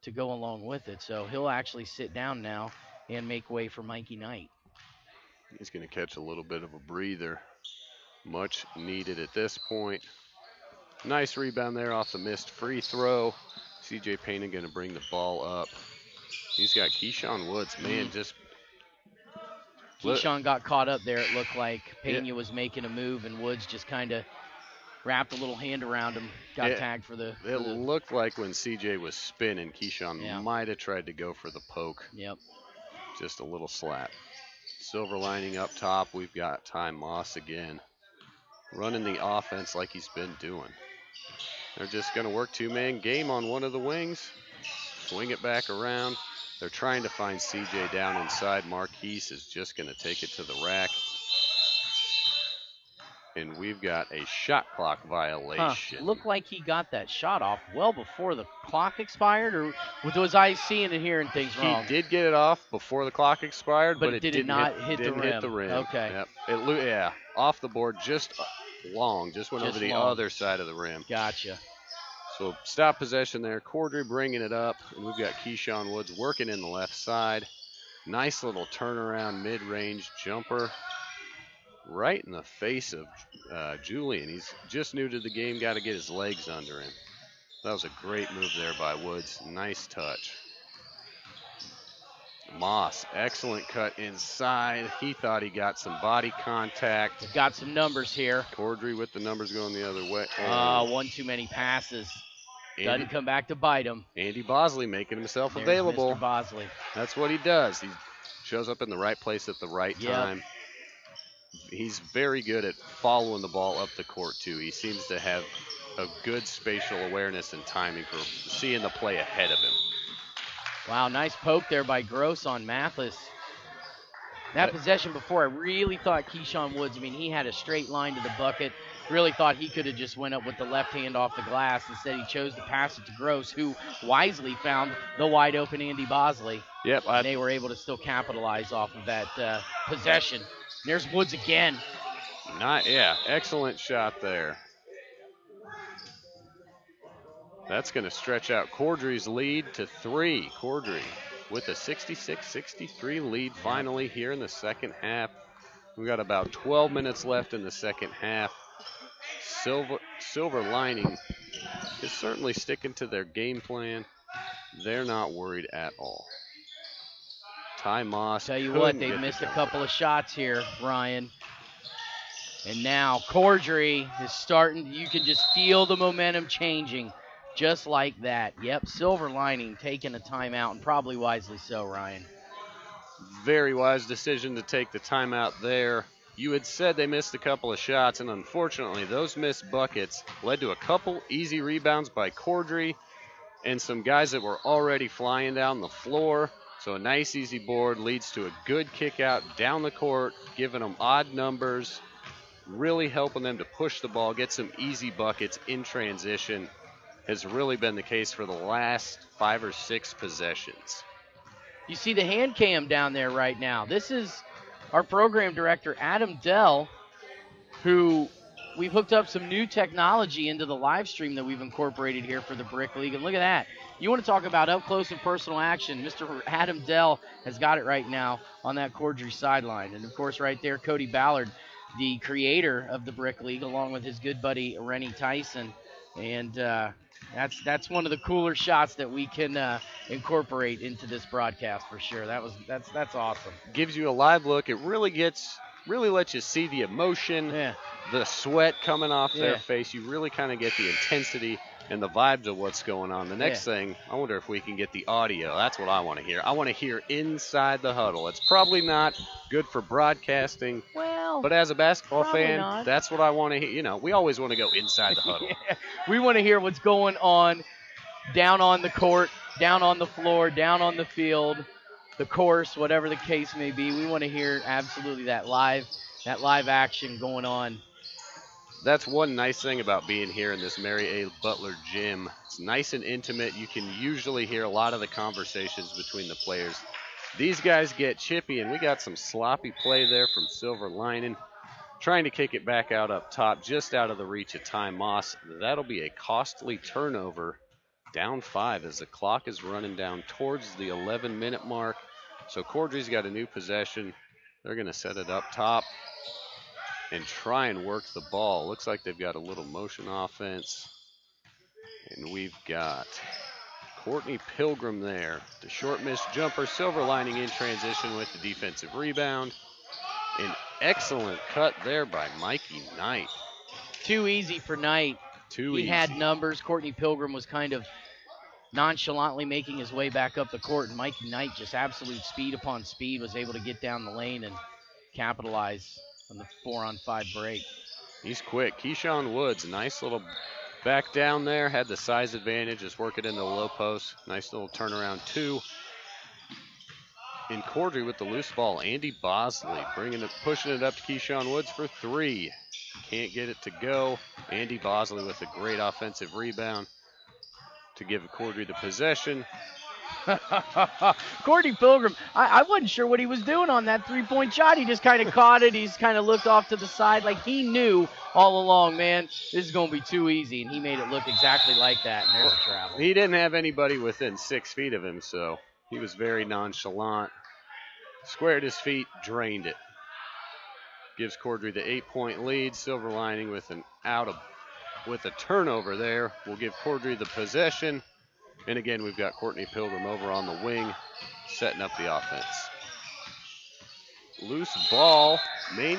to go along with it. So he'll actually sit down now and make way for Mikey Knight. He's going to catch a little bit of a breather. Much needed at this point. Nice rebound there off the missed free throw. C.J. Payne going to bring the ball up. He's got Keyshawn Woods. Man, just... Keyshawn got caught up there. It looked like Pena was making a move, and Woods just kind of wrapped a little hand around him, got tagged for the... It looked like when C.J. was spinning, Keyshawn might have tried to go for the poke. Yep. Just a little slap. Silver Lining up top. We've got Ty Moss again. Running the offense like he's been doing. They're just going to work two-man game on one of the wings. Swing it back around. They're trying to find CJ down inside. Marquise is just going to take it to the rack. And we've got a shot clock violation. Looked like he got that shot off well before the clock expired, or was I seeing and hearing things wrong? He did get it off before the clock expired, but it didn't hit the rim. Okay. Yep. Off the board, just long, just went over the other side of the rim. Gotcha. So stop possession there. Cordry bringing it up, and we've got Keyshawn Woods working in the left side. Nice little turnaround mid-range jumper right in the face of Julian. He's just new to the game, got to get his legs under him. That was a great move there by Woods. Nice touch. Moss, excellent cut inside. He thought he got some body contact. He's got some numbers here. Cordry with the numbers going the other way. One too many passes. Doesn't come back to bite him. Andy Bosley making himself There's available. Mr. Bosley. That's what he does. He shows up in the right place at the right time. He's very good at following the ball up the court, too. He seems to have a good spatial awareness and timing for seeing the play ahead of him. Wow, nice poke there by Gross on Mathis. That possession before, I really thought Keyshawn Woods, he had a straight line to the bucket. Really thought he could have just went up with the left hand off the glass. Instead, he chose to pass it to Gross, who wisely found the wide open Andy Bosley. Yep. And they were able to still capitalize off of that possession. There's Woods again. Excellent shot there. That's going to stretch out Cordry's lead to 3. Cordry with a 66-63 lead finally here in the second half. We got about 12 minutes left in the second half. Silver Lining is certainly sticking to their game plan. They're not worried at all. Ty Moss. Tell you what, they missed a couple of shots here, Ryan. And now Cordry is starting. You can just feel the momentum changing just like that. Yep, Silver Lining taking a timeout, and probably wisely so, Ryan. Very wise decision to take the timeout there. You had said they missed a couple of shots, and unfortunately those missed buckets led to a couple easy rebounds by Cordry and some guys that were already flying down the floor. So a nice easy board leads to a good kick out down the court, giving them odd numbers, really helping them to push the ball, get some easy buckets in transition. Has really been the case for the last 5 or 6 possessions. You see the hand cam down there right now. This is our program director, Adam Dell, who we've hooked up some new technology into the live stream that we've incorporated here for the Brick League. And look at that. You want to talk about up close and personal action. Mr. Adam Dell has got it right now on that Cordry sideline. And, of course, right there, Cody Ballard, the creator of the Brick League, along with his good buddy, Rennie Tyson. And that's one of the cooler shots that we can incorporate into this broadcast for sure. That's awesome. Gives you a live look. It really lets you see the emotion, the sweat coming off their face. You really kind of get the intensity and the vibes of what's going on. The next thing, I wonder if we can get the audio. That's what I want to hear. I want to hear inside the huddle. It's probably not good for broadcasting. Well, but as a basketball fan, not. That's what I want to hear. You know, we always want to go inside the huddle. We want to hear what's going on down on the court, down on the floor, down on the field, the course, whatever the case may be. We want to hear absolutely that live action going on. That's one nice thing about being here in this Mary A. Butler gym. It's nice and intimate. You can usually hear a lot of the conversations between the players. These guys get chippy, and we got some sloppy play there from Silver Lining. Trying to kick it back out up top, just out of the reach of Ty Moss. That'll be a costly turnover. Down 5 as the clock is running down towards the 11-minute mark. So Cordry's got a new possession. They're going to set it up top and try and work the ball. Looks like they've got a little motion offense. And we've got Courtney Pilgrim there. The short missed jumper. Silver Lining in transition with the defensive rebound. An excellent cut there by Mikey Knight. Too easy for Knight. He had numbers. Courtney Pilgrim was kind of nonchalantly making his way back up the court, and Mikey Knight, just absolute speed upon speed, was able to get down the lane and capitalize on the 4-on-5 break. He's quick. Keyshawn Woods, nice little back down there, had the size advantage, just working into the low post. Nice little turnaround, 2. In Cordry with the loose ball, Andy Bosley pushing it up to Keyshawn Woods for 3. Can't get it to go. Andy Bosley with a great offensive rebound to give Cordry the possession. Courtney Pilgrim, I wasn't sure what he was doing on that three-point shot. He just kind of caught it. He's kind of looked off to the side like he knew all along, man, this is going to be too easy, and he made it look exactly like that, and there's a travel. He didn't have anybody within 6 feet of him, so he was very nonchalant. Squared his feet, drained it. Gives Cordry the 8-point lead. Silver Lining with a turnover there will give Cordry the possession. And again, we've got Courtney Pilgrim over on the wing, setting up the offense. Loose ball, Maine.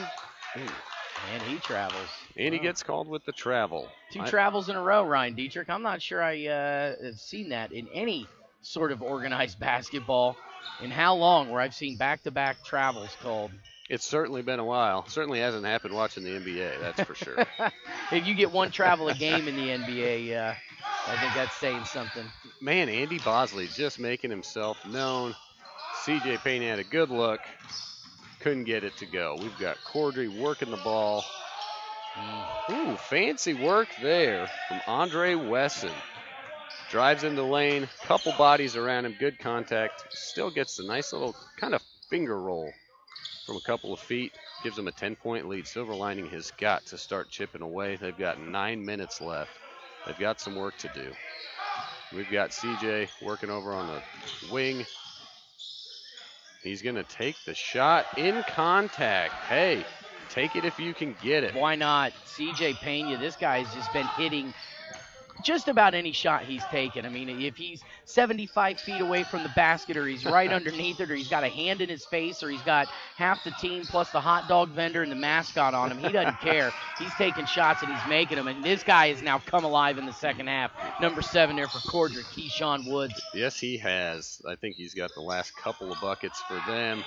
And he travels. And he gets called with the travel. Two travels in a row, Ryan Dietrich. I'm not sure I have seen that in any sort of organized basketball in how long where I've seen back-to-back travels called. It's certainly been a while. Certainly hasn't happened watching the NBA, that's for sure. If you get one travel a game in the NBA, I think that's saying something. Man, Andy Bosley just making himself known. CJ Payne had a good look. Couldn't get it to go. We've got Cordry working the ball. Ooh, fancy work there from Andre Wesson. Drives in the lane, couple bodies around him, good contact. Still gets a nice little kind of finger roll from a couple of feet. Gives them a 10-point lead. Silver Lining has got to start chipping away. They've got 9 minutes left. They've got some work to do. We've got CJ working over on the wing. He's going to take the shot in contact. Hey, take it if you can get it. Why not? CJ Pena, this guy's just been hitting just about any shot he's taken. I mean, if he's 75 feet away from the basket or he's right underneath it or he's got a hand in his face or he's got half the team plus the hot dog vendor and the mascot on him, he doesn't care. He's taking shots and he's making them. And this guy has now come alive in the second half. Number 7 there for Cordry, Keyshawn Woods. Yes, he has. I think he's got the last couple of buckets for them.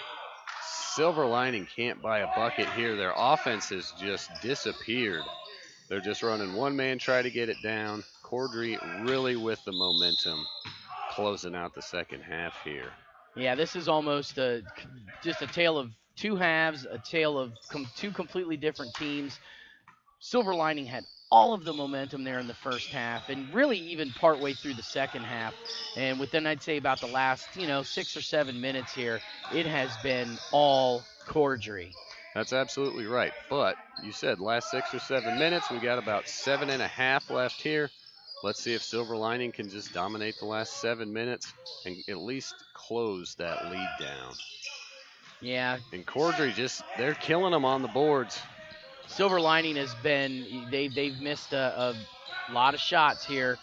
Silver Lining can't buy a bucket here. Their offense has just disappeared. They're just running one man, try to get it down. Cordry really with the momentum, closing out the second half here. Yeah, this is almost just a tale of two halves, a tale of two completely different teams. Silver Lining had all of the momentum there in the first half and really even partway through the second half. And within, I'd say, about the last, 6 or 7 minutes here, it has been all Cordry. That's absolutely right. But you said last 6 or 7 minutes. We got about 7.5 left here. Let's see if Silver Lining can just dominate the last 7 minutes and at least close that lead down. Yeah. And Cordry they're killing them on the boards. Silver Lining has been, they've missed a lot of shots here,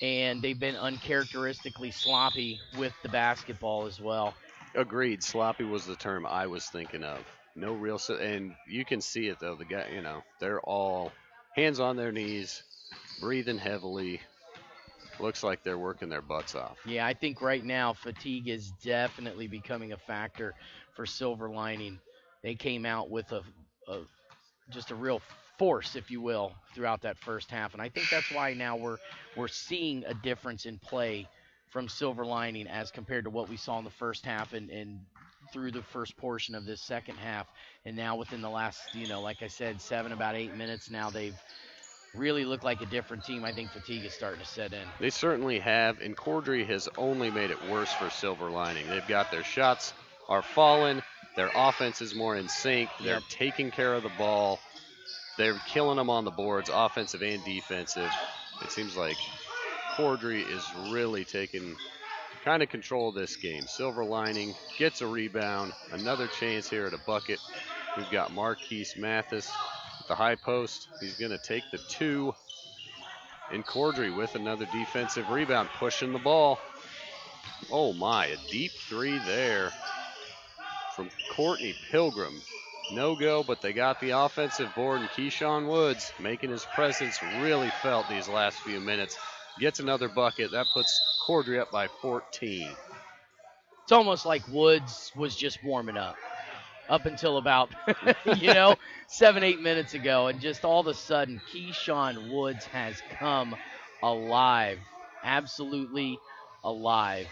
and they've been uncharacteristically sloppy with the basketball as well. Agreed. Sloppy was the term I was thinking of. No real, and you can see it though. The guy, they're all hands on their knees, breathing heavily. Looks like they're working their butts off. Yeah, I think right now fatigue is definitely becoming a factor for Silver Lining. They came out with just a real force, if you will, throughout that first half, and I think that's why now we're seeing a difference in play from Silver Lining as compared to what we saw in the first half and through the first portion of this second half. And now within the last, like I said, about 8 minutes now, they've really looked like a different team. I think fatigue is starting to set in. They certainly have, and Cordry has only made it worse for Silver Lining. They've got their shots are falling. Their offense is more in sync. They're taking care of the ball. They're killing them on the boards, offensive and defensive. It seems like Cordry is really taking kind of control of this game. Silver Lining gets a rebound. Another chance here at a bucket. We've got Marquise Mathis at the high post. He's going to take the 2. And Cordry with another defensive rebound, pushing the ball. Oh my, a deep 3 there from Courtney Pilgrim. No go, but they got the offensive board, and Keyshawn Woods making his presence really felt these last few minutes. Gets another bucket. That puts Cordry up by 14. It's almost like Woods was just warming up until about, 7-8 minutes ago. And just all of a sudden, Keyshawn Woods has come alive. Absolutely alive.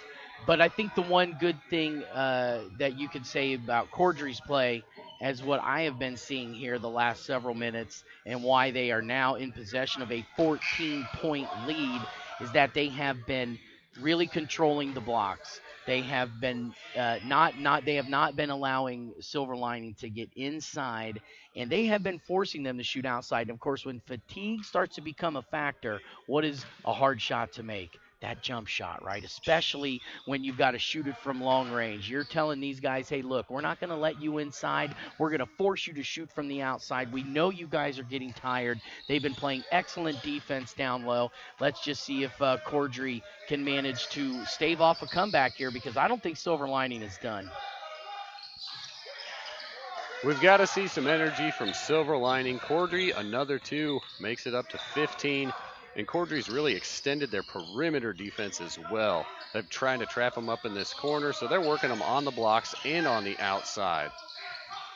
But I think the one good thing that you could say about Cordry's play, as what I have been seeing here the last several minutes and why they are now in possession of a 14-point lead, is that they have been really controlling the blocks. They have been they have not been allowing Silver Lining to get inside, and they have been forcing them to shoot outside. And of course, when fatigue starts to become a factor, what is a hard shot to make? that jump shot, right? Especially when you've got to shoot it from long range. You're telling these guys, hey, look, we're not going to let you inside. We're going to force you to shoot from the outside. We know you guys are getting tired. They've been playing excellent defense down low. Let's just see if Cordry can manage to stave off a comeback here, because I don't think Silver Lining is done. We've got to see some energy from Silver Lining. Cordry, another 2, makes it up to 15. And Cordry's really extended their perimeter defense as well. They're trying to trap them up in this corner, so they're working them on the blocks and on the outside.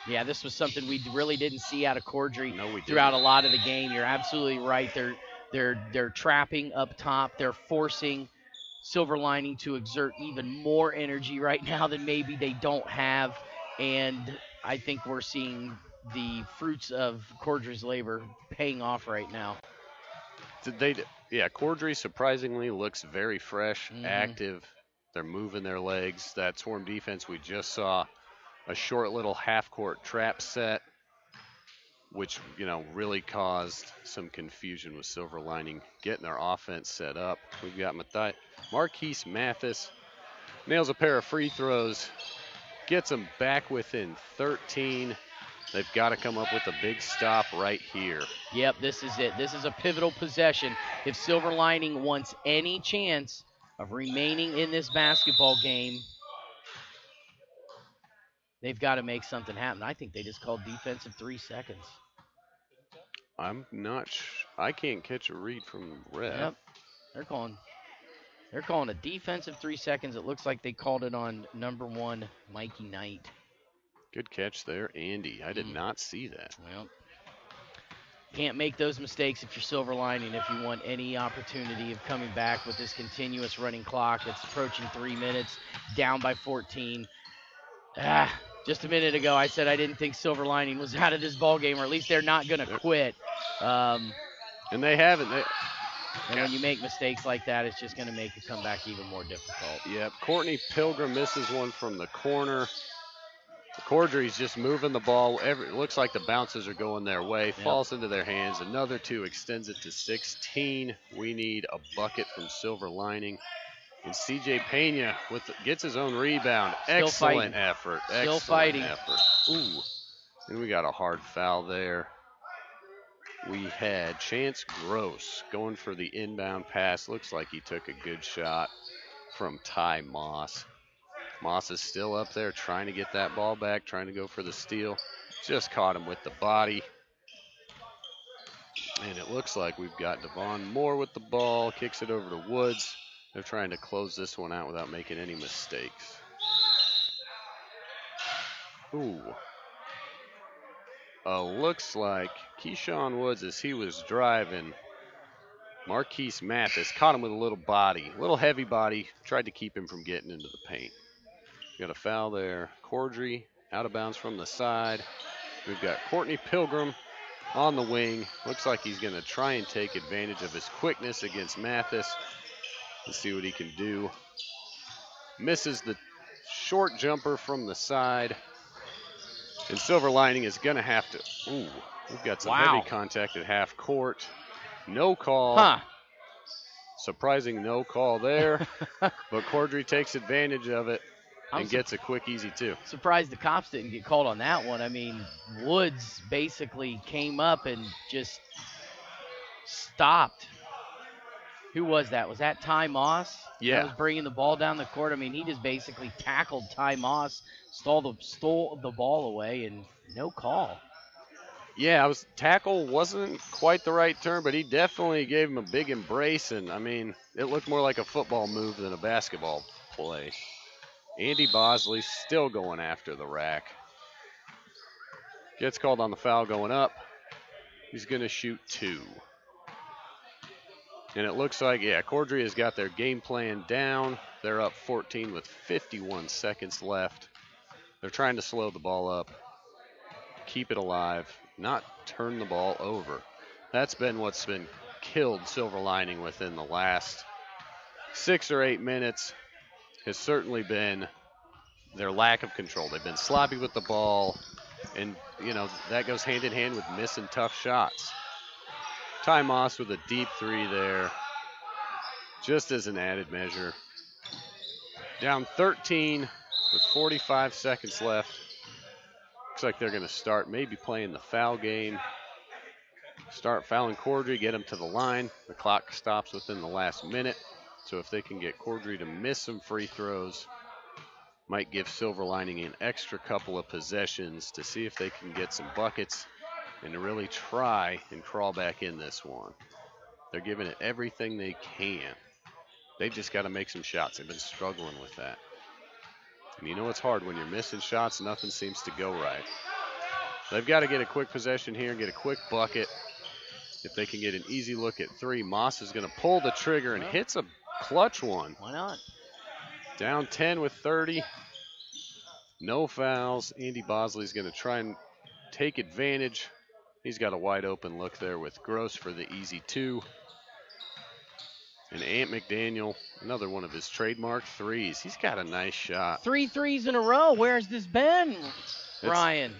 Yeah, this was something we really didn't see out of Cordry No, throughout a lot of the game. You're absolutely right. They're trapping up top. They're forcing Silver Lining to exert even more energy right now than maybe they don't have. And I think we're seeing the fruits of Cordry's labor paying off right now. Cordry surprisingly looks very fresh, active. They're moving their legs. That swarm defense we just saw, a short little half-court trap set, which, really caused some confusion with Silver Lining getting their offense set up. We've got Marquise Mathis nails a pair of free throws, gets them back within 13. They've got to come up with a big stop right here. Yep, this is it. This is a pivotal possession. If Silver Lining wants any chance of remaining in this basketball game, they've got to make something happen. I think they just called defensive 3 seconds. I'm not I can't catch a read from ref. Yep, they're calling a defensive 3 seconds. It looks like they called it on number 1, Mikey Knight. Good catch there, Andy. I did not see that. Well, can't make those mistakes if you're Silver Lining, if you want any opportunity of coming back with this continuous running clock. It's approaching 3 minutes, down by 14. Just a minute ago, I said I didn't think Silver Lining was out of this ball game, or at least they're not going to quit. And they haven't. And when you make mistakes like that, it's just going to make the comeback even more difficult. Yep, Courtney Pilgrim misses one from the corner. Cordry's just moving the ball. It looks like the bounces are going their way. Falls into their hands. Another 2 extends it to 16. We need a bucket from Silver Lining. And C.J. Pena gets his own rebound. Excellent effort. Still fighting. Ooh. And we got a hard foul there. We had Chance Gross going for the inbound pass. Looks like he took a good shot from Ty Moss. Moss is still up there trying to get that ball back, trying to go for the steal. Just caught him with the body. And it looks like we've got Devon Moore with the ball. Kicks it over to Woods. They're trying to close this one out without making any mistakes. Ooh. Looks like Keyshawn Woods, as he was driving, Marquise Mathis caught him with a little body, little heavy body, tried to keep him from getting into the paint. Got a foul there. Cordry out of bounds from the side. We've got Courtney Pilgrim on the wing. Looks like he's going to try and take advantage of his quickness against Mathis. Let's see what he can do. Misses the short jumper from the side. And Silver Lining is going to have to. Ooh, we've got some heavy contact at half court. No call. Surprising no call there. But Cordry takes advantage of it and gets a quick, easy 2. Surprised the cops didn't get called on that one. I mean, Woods basically came up and just stopped. Who was that? Was that Ty Moss? Yeah. That was bringing the ball down the court. I mean, he just basically tackled Ty Moss, stole the ball away, and no call. Yeah, tackle wasn't quite the right term, but he definitely gave him a big embrace, and, I mean, it looked more like a football move than a basketball play. Andy Bosley still going after the rack. Gets called on the foul going up. He's going to shoot 2. And it looks like, Cordry has got their game plan down. They're up 14 with 51 seconds left. They're trying to slow the ball up, keep it alive, not turn the ball over. That's been what's been killed Silver Lining within the last 6 or 8 minutes. Has certainly been their lack of control. They've been sloppy with the ball, and, that goes hand in hand with missing tough shots. Ty Moss with a deep 3 there. just as an added measure. Down 13 with 45 seconds left. Looks like they're going to start maybe playing the foul game. Start fouling Cordry, get him to the line. The clock stops within the last minute. So if they can get Cordry to miss some free throws, might give Silver Lining an extra couple of possessions to see if they can get some buckets and to really try and crawl back in this one. They're giving it everything they can. They've just got to make some shots. They've been struggling with that. And you know it's hard when you're missing shots, nothing seems to go right. They've got to get a quick possession here and get a quick bucket. If they can get an easy look at three, Moss is going to pull the trigger and hits a clutch one. Why not? Down 10 with 30. No fouls. Andy Bosley's going to try and take advantage. He's got a wide open look there with Gross for the easy two. And Ant McDaniel, another one of his trademark threes. He's got a nice shot. 3 threes in a row. Where's this been, Ryan?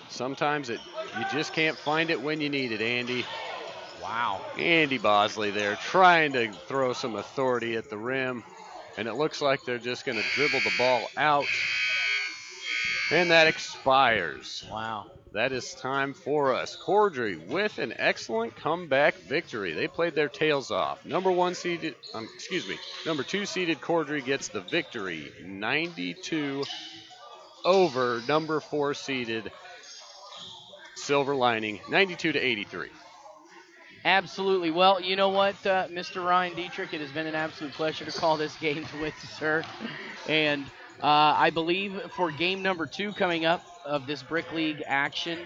Sometimes you just can't find it when you need it, Andy. Wow. Andy Bosley there trying to throw some authority at the rim. And it looks like they're just going to dribble the ball out. And that expires. Wow. That is time for us. Cordry with an excellent comeback victory. They played their tails off. Number 2 seeded Cordry gets the victory. 92 over number 4 seeded Silver Lining, 92-83. Absolutely. Well, you know what, Mr. Ryan Dietrich, it has been an absolute pleasure to call this game with you, sir. And I believe for game number 2 coming up of this Brick League action,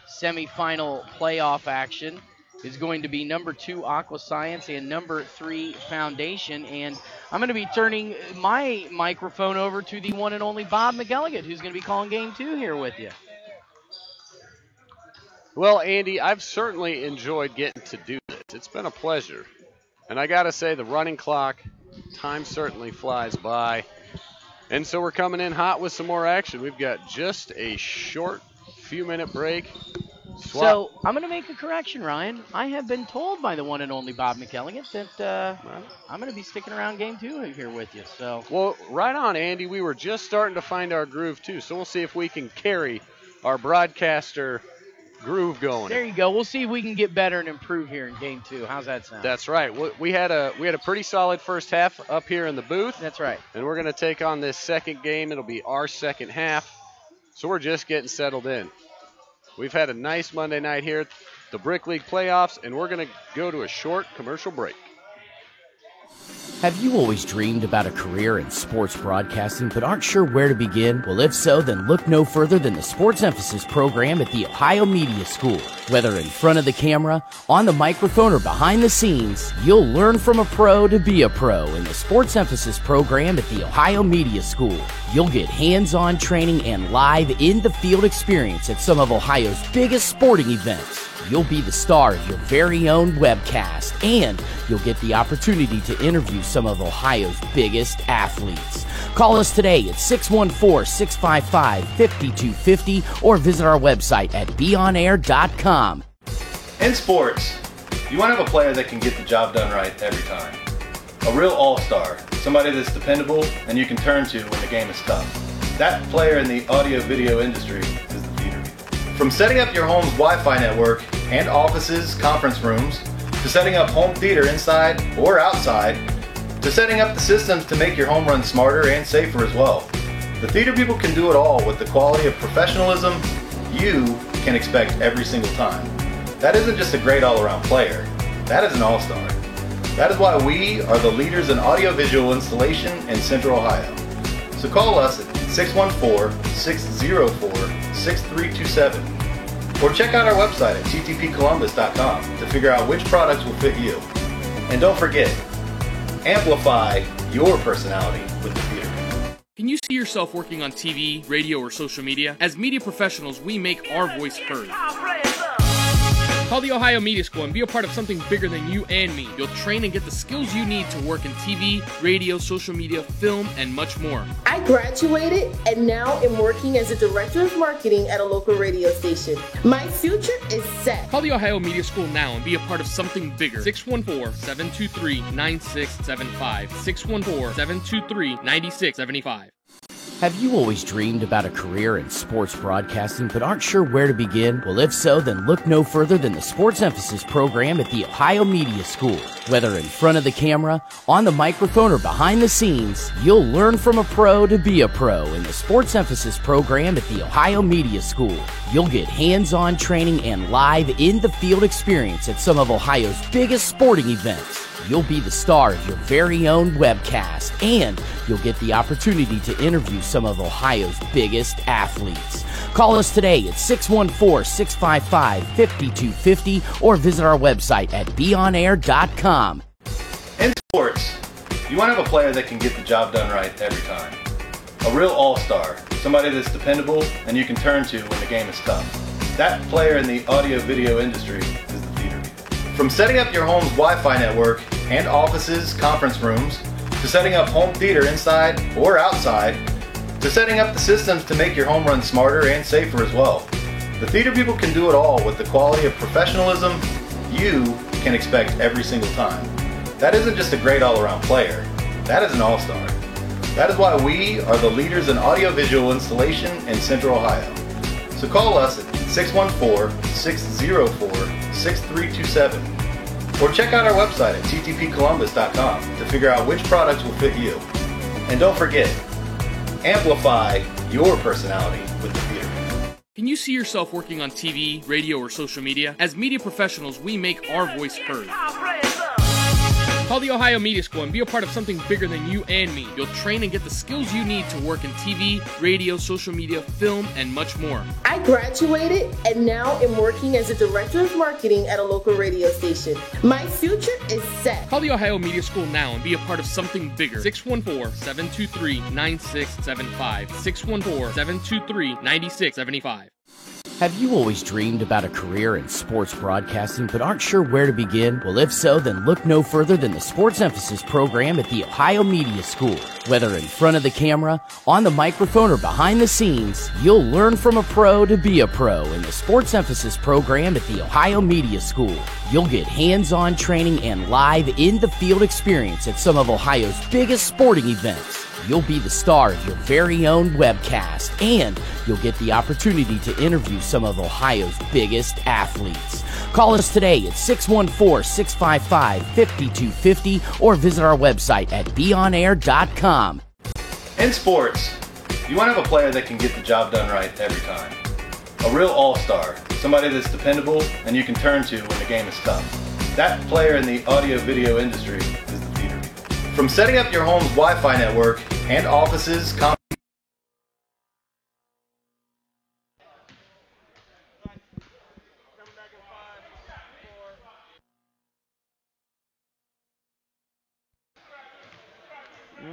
semifinal playoff action, is going to be number 2 Aqua Science and number 3 Foundation. And I'm going to be turning my microphone over to the one and only Bob McElligott, who's going to be calling game 2 here with you. Well, Andy, I've certainly enjoyed getting to do this. It's been a pleasure. And I got to say, the running clock, time certainly flies by. And so we're coming in hot with some more action. We've got just a short few-minute break. So I'm going to make a correction, Ryan. I have been told by the one and only Bob McElligott that I'm going to be sticking around game 2 here with you. So. Well, right on, Andy. We were just starting to find our groove, too. So we'll see if we can carry our broadcaster groove going. There you go. We'll see if we can get better and improve here in game 2. How's that sound? That's right. We had a pretty solid first half up here in the booth. That's right. And we're going to take on this second game. It'll be our second half. So we're just getting settled in. We've had a nice Monday night here at the Brick League playoffs, and we're going to go to a short commercial break. Have you always dreamed about a career in sports broadcasting but aren't sure where to begin? Well, if so, then look no further than the Sports Emphasis program at the Ohio Media School. Whether in front of the camera, on the microphone, or behind the scenes, you'll learn from a pro to be a pro in the Sports Emphasis program at the Ohio Media School. You'll get hands-on training and live in-the-field experience at some of Ohio's biggest sporting events. You'll be the star of your very own webcast, and you'll get the opportunity to interview some of Ohio's biggest athletes. Call us today at 614-655-5250 or visit our website at beonair.com. In sports, you want to have a player that can get the job done right every time. A real all-star, somebody that's dependable and you can turn to when the game is tough. That player in the audio-video industry is the theater people. From setting up your home's Wi-Fi network and offices, conference rooms, to setting up home theater inside or outside, to setting up the systems to make your home run smarter and safer as well. The theater people can do it all with the quality of professionalism you can expect every single time. That isn't just a great all-around player, that is an all-star. That is why we are the leaders in audiovisual installation in Central Ohio. So call us at 614-604-6327 or check out our website at ttpcolumbus.com to figure out which products will fit you. And don't forget, amplify your personality with the theater. Can you see yourself working on TV, radio, or social media? As media professionals, we make our voice heard. Call the Ohio Media School and be a part of something bigger than you and me. You'll train and get the skills you need to work in TV, radio, social media, film, and much more. I graduated and now am working as a director of marketing at a local radio station. My future is set. Call the Ohio Media School now and be a part of something bigger. 614-723-9675. 614-723-9675. Have you always dreamed about a career in sports broadcasting but aren't sure where to begin? Well, if so, then look no further than the Sports Emphasis program at the Ohio Media School. Whether in front of the camera, on the microphone, or behind the scenes, you'll learn from a pro to be a pro in the Sports Emphasis program at the Ohio Media School. You'll get hands-on training and live in-the-field experience at some of Ohio's biggest sporting events. You'll be the star of your very own webcast, and you'll get the opportunity to interview some of Ohio's biggest athletes. Call us today at 614-655-5250 or visit our website at beonair.com. In sports, you want to have a player that can get the job done right every time. A real all-star, somebody that's dependable and you can turn to when the game is tough. That player in the audio-video industry is the theater people. From setting up your home's Wi-Fi network and offices, conference rooms, to setting up home theater inside or outside, to setting up the systems to make your home run smarter and safer as well. The theater people can do it all with the quality of professionalism you can expect every single time. That isn't just a great all-around player, that is an all-star. That is why we are the leaders in audiovisual installation in Central Ohio. So call us at 614-604-6327 or check out our website at ttpcolumbus.com to figure out which products will fit you. And don't forget, amplify your personality with the theater. Can you see yourself working on TV, radio, or social media? As media professionals, we make our voice heard. Call the Ohio Media School and be a part of something bigger than you and me. You'll train and get the skills you need to work in TV, radio, social media, film, and much more. I graduated and now am working as a director of marketing at a local radio station. My future is set. Call the Ohio Media School now and be a part of something bigger. 614-723-9675. 614-723-9675. Have you always dreamed about a career in sports broadcasting but aren't sure where to begin? Well, if so, then look no further than the Sports Emphasis program at the Ohio Media School. Whether in front of the camera, on the microphone, or behind the scenes, you'll learn from a pro to be a pro in the Sports Emphasis program at the Ohio Media School. You'll get hands-on training and live in-the-field experience at some of Ohio's biggest sporting events. You'll be the star of your very own webcast, and you'll get the opportunity to interview some of Ohio's biggest athletes. Call us today at 614-655-5250 or visit our website at beonair.com. In sports, you want to have a player that can get the job done right every time. A real all-star, somebody that's dependable and you can turn to when the game is tough. That player in the audio-video industry is the theater people. From setting up your home's Wi-Fi network and offices,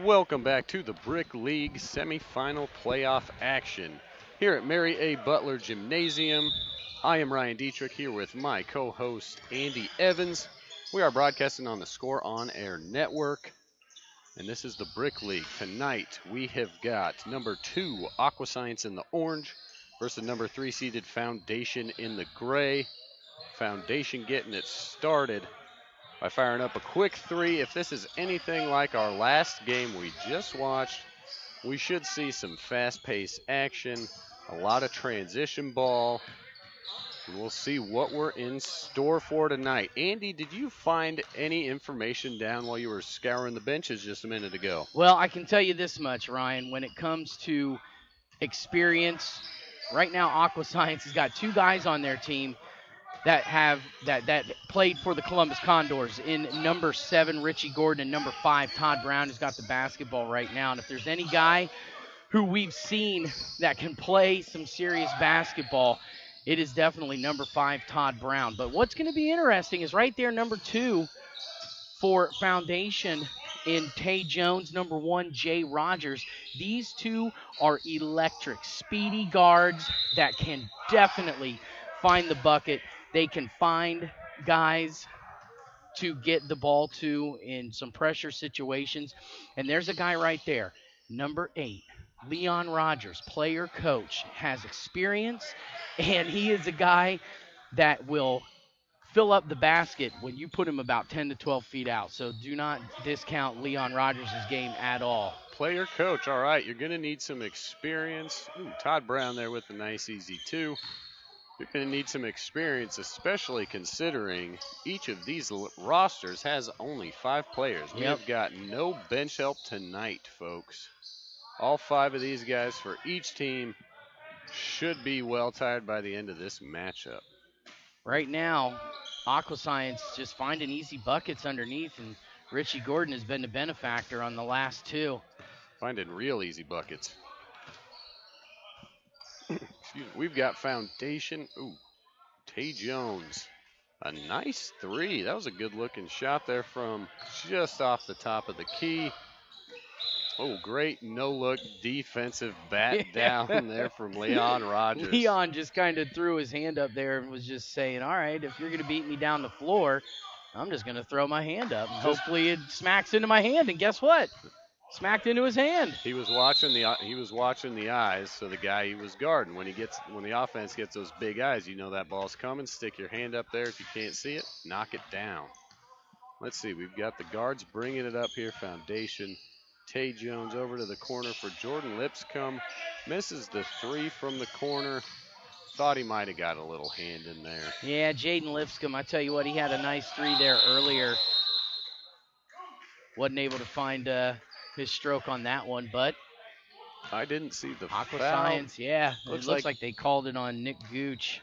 Welcome back to the Brick League semifinal playoff action here at Mary A. Butler Gymnasium. I am Ryan Dietrich here with my co-host Andy Evans. We are broadcasting on the Score On Air Network, and this is the Brick League. Tonight we have got number 2 Aqua Science in the orange versus number 3 seeded Foundation in the gray. Foundation getting it started by firing up a quick 3. If this is anything like our last game we just watched, we should see some fast-paced action, a lot of transition ball, and we'll see what we're in store for tonight. Andy, did you find any information down while you were scouring the benches just a minute ago? Well, I can tell you this much, Ryan. When it comes to experience, right now Aqua Science has got 2 guys on their team that have that played for the Columbus Condors in number 7, Richie Gordon, and number 5, Todd Brown, who's got the basketball right now. And if there's any guy who we've seen that can play some serious basketball, it is definitely number 5, Todd Brown. But what's going to be interesting is right there, number 2 for Foundation in Tay Jones, number 1, Jay Rogers. These 2 are electric, speedy guards that can definitely find the bucket. They can find guys to get the ball to in some pressure situations. And there's a guy right there, number 8, Leon Rogers, player coach, has experience, and he is a guy that will fill up the basket when you put him about 10 to 12 feet out. So do not discount Leon Rogers' game at all. Player coach, all right, you're going to need some experience. Ooh, Todd Brown there with a nice easy 2. You're going to need some experience, especially considering each of these rosters has only 5 players. We have got no bench help tonight, folks. All 5 of these guys for each team should be well tired by the end of this matchup. Right now, Aqua Science just finding easy buckets underneath, and Richie Gordon has been the benefactor on the last 2. Finding real easy buckets. We've got Foundation. Ooh, Tay Jones. A nice 3. That was a good-looking shot there from just off the top of the key. Oh, great no-look defensive bat down there from Leon Rogers. Leon just kind of threw his hand up there and was just saying, all right, if you're going to beat me down the floor, I'm just going to throw my hand up. And hopefully it smacks into my hand, and guess what? Smacked into his hand. He was watching the eyes, so the guy he was guarding. When the offense gets those big eyes, you know that ball's coming. Stick your hand up there. If you can't see it, knock it down. Let's see. We've got the guards bringing it up here. Foundation. Tay Jones over to the corner for Jordan Lipscomb. Misses the 3 from the corner. Thought he might have got a little hand in there. Yeah, Jaden Lipscomb, I tell you what, he had a nice 3 there earlier. Wasn't able to find his stroke on that one, but I didn't see the Aqua foul. Science, yeah. Looks like they called it on Nick Gooch.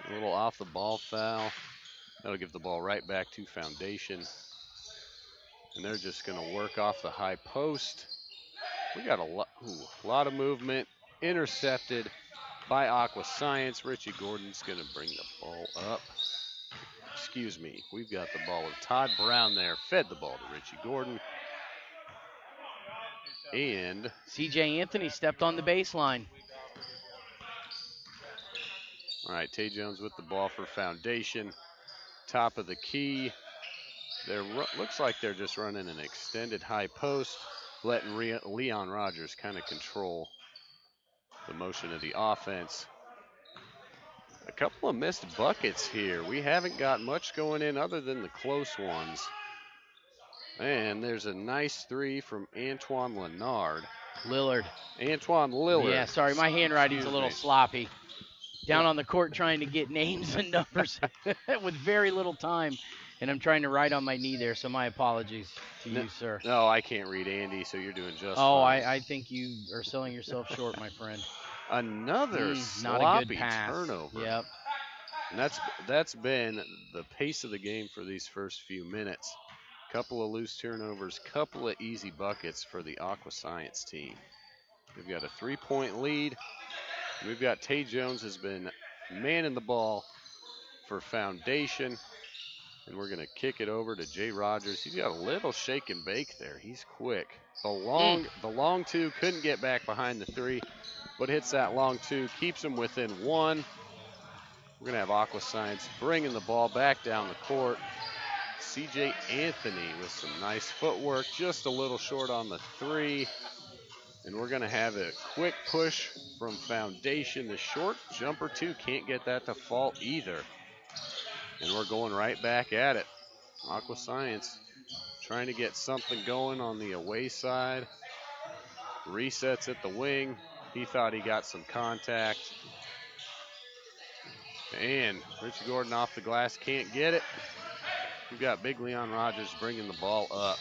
A little off the ball foul. That'll give the ball right back to Foundation. And they're just going to work off the high post. We got a lot of movement. Intercepted by Aqua Science. Richie Gordon's going to bring the ball up. Excuse me. We've got the ball with Todd Brown there. Fed the ball to Richie Gordon. And C.J. Anthony stepped on the baseline. All right, Tay Jones with the ball for Foundation. Top of the key. Looks like they're just running an extended high post, letting Leon Rogers kind of control the motion of the offense. A couple of missed buckets here. We haven't got much going in other than the close ones. And there's a nice 3 from Antoine Lillard. Antoine Lillard. Yeah, sorry, my handwriting's a little sloppy. Down on the court trying to get names and numbers with very little time. And I'm trying to write on my knee there, so my apologies to you, sir. No, I can't read Andy, so you're doing just fine. I think you are selling yourself short, my friend. Another not sloppy a good pass. turnover. Yep. And that's been the pace of the game for these first few minutes. Couple of loose turnovers, couple of easy buckets for the Aqua Science team. We've got a 3-point lead. We've got Tay Jones has been manning the ball for Foundation. And we're going to kick it over to Jay Rogers. He's got a little shake and bake there. He's quick. The long 2 couldn't get back behind the 3, but hits that long 2, keeps him within 1. We're going to have Aqua Science bringing the ball back down the court. C.J. Anthony with some nice footwork, just a little short on the 3. And we're going to have a quick push from Foundation. The short jumper, too, can't get that to fall either. And we're going right back at it. Aqua Science trying to get something going on the away side. Resets at the wing. He thought he got some contact. And Richie Gordon off the glass, can't get it. We've got Big Leon Rogers bringing the ball up.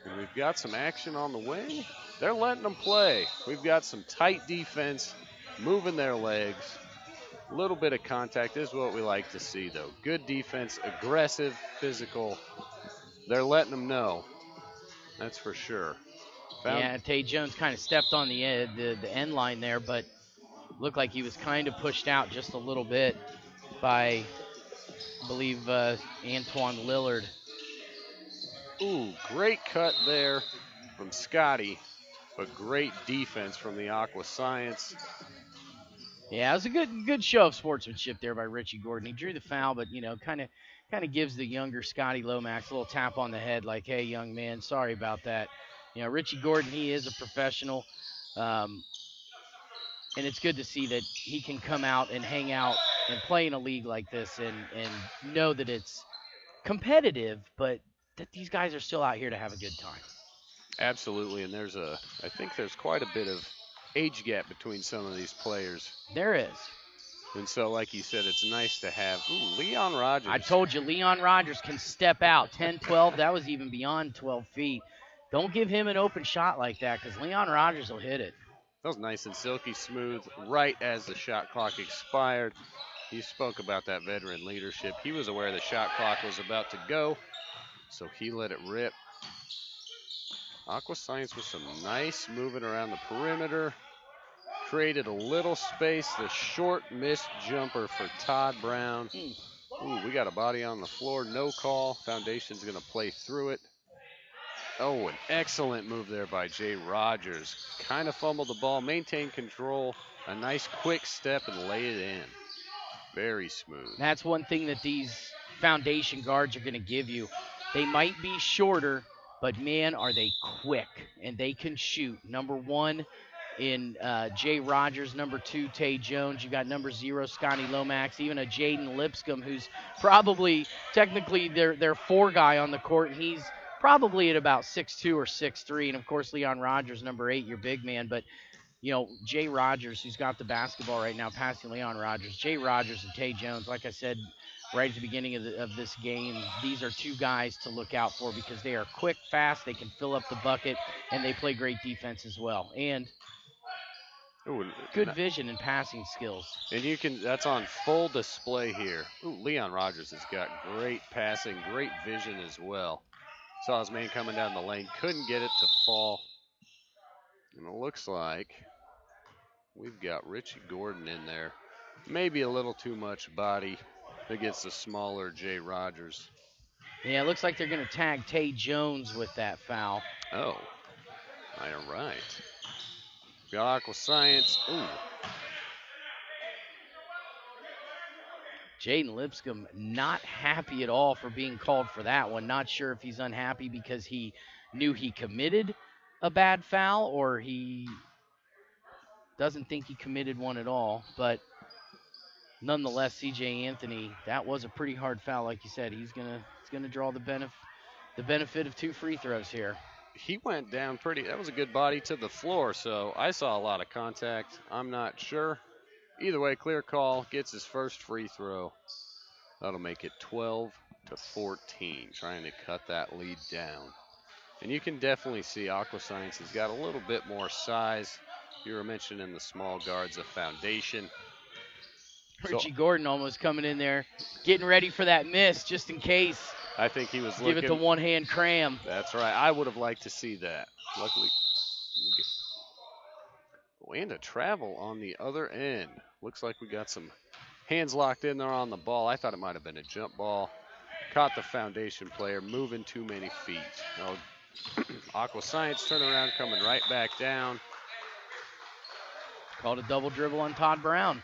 And we've got some action on the wing. They're letting them play. We've got some tight defense, moving their legs. A little bit of contact is what we like to see, though. Good defense, aggressive, physical. They're letting them know. That's for sure. Yeah, Tay Jones kind of stepped on the end line there, but looked like he was kind of pushed out just a little bit by, I believe, Antoine Lillard. Ooh, great cut there from Scotty, but great defense from the Aqua Science. Yeah, it was a good show of sportsmanship there by Richie Gordon. He drew the foul, but, kind of gives the younger Scotty Lomax a little tap on the head like, hey, young man, sorry about that. Richie Gordon, he is a professional, and it's good to see that he can come out and hang out and play in a league like this and know that it's competitive, but that these guys are still out here to have a good time. Absolutely, and I think there's quite a bit of age gap between some of these players. There is. And so, like you said, it's nice to have Leon Rogers. I told you, Leon Rogers can step out 10, 12. That was even beyond 12 feet. Don't give him an open shot like that because Leon Rogers will hit it. That was nice and silky smooth right as the shot clock expired. He spoke about that veteran leadership. He was aware the shot clock was about to go, so he let it rip. Aqua Science with some nice moving around the perimeter. Created a little space. The short missed jumper for Todd Brown. Ooh, we got a body on the floor. No call. Foundation's going to play through it. Oh, an excellent move there by Jay Rogers. Kind of fumbled the ball, maintained control. A nice quick step and lay it in. Very smooth. That's one thing that these foundation guards are going to give you. They might be shorter, but man, are they quick, and they can shoot. Number 1 in Jay Rogers, number 2, Tay Jones. You got number 0, Scotty Lomax, even a Jaden Lipscomb, who's probably technically their 4 guy on the court, and he's probably at about 6'2 or 6'3. And, of course, Leon Rogers, number 8, your big man. But, you know, Jay Rogers, who's got the basketball right now, passing Leon Rogers. Jay Rogers and Tay Jones, like I said right at the beginning of this game, these are 2 guys to look out for because they are quick, fast, they can fill up the bucket, and they play great defense as well. And good vision and passing skills. And that's on full display here. Ooh, Leon Rogers has got great passing, great vision as well. Saw his man coming down the lane, couldn't get it to fall. And it looks like we've got Richie Gordon in there. Maybe a little too much body against the smaller Jay Rogers. Yeah, it looks like they're going to tag Tay Jones with that foul. Oh, all right. Got Aqua Science. Ooh. Jaden Lipscomb not happy at all for being called for that one. Not sure if he's unhappy because he knew he committed a bad foul or he doesn't think he committed one at all. But nonetheless, C.J. Anthony, that was a pretty hard foul. Like you said, he's gonna draw the benefit of 2 free throws here. He went down that was a good body to the floor, so I saw a lot of contact. I'm not sure. Either way, clear call, gets his first free throw. That'll make it 12-14, trying to cut that lead down. And you can definitely see Aqua Science has got a little bit more size. You were mentioning the small guards of Foundation. Richie Gordon almost coming in there, getting ready for that miss just in case. I think he was looking. Give it the one-hand cram. That's right. I would have liked to see that. Luckily. And a travel on the other end. Looks like we got some hands locked in there on the ball. I thought it might have been a jump ball. Caught the Foundation player moving too many feet. Now, Aqua Science turnaround coming right back down. Called a double dribble on Todd Brown.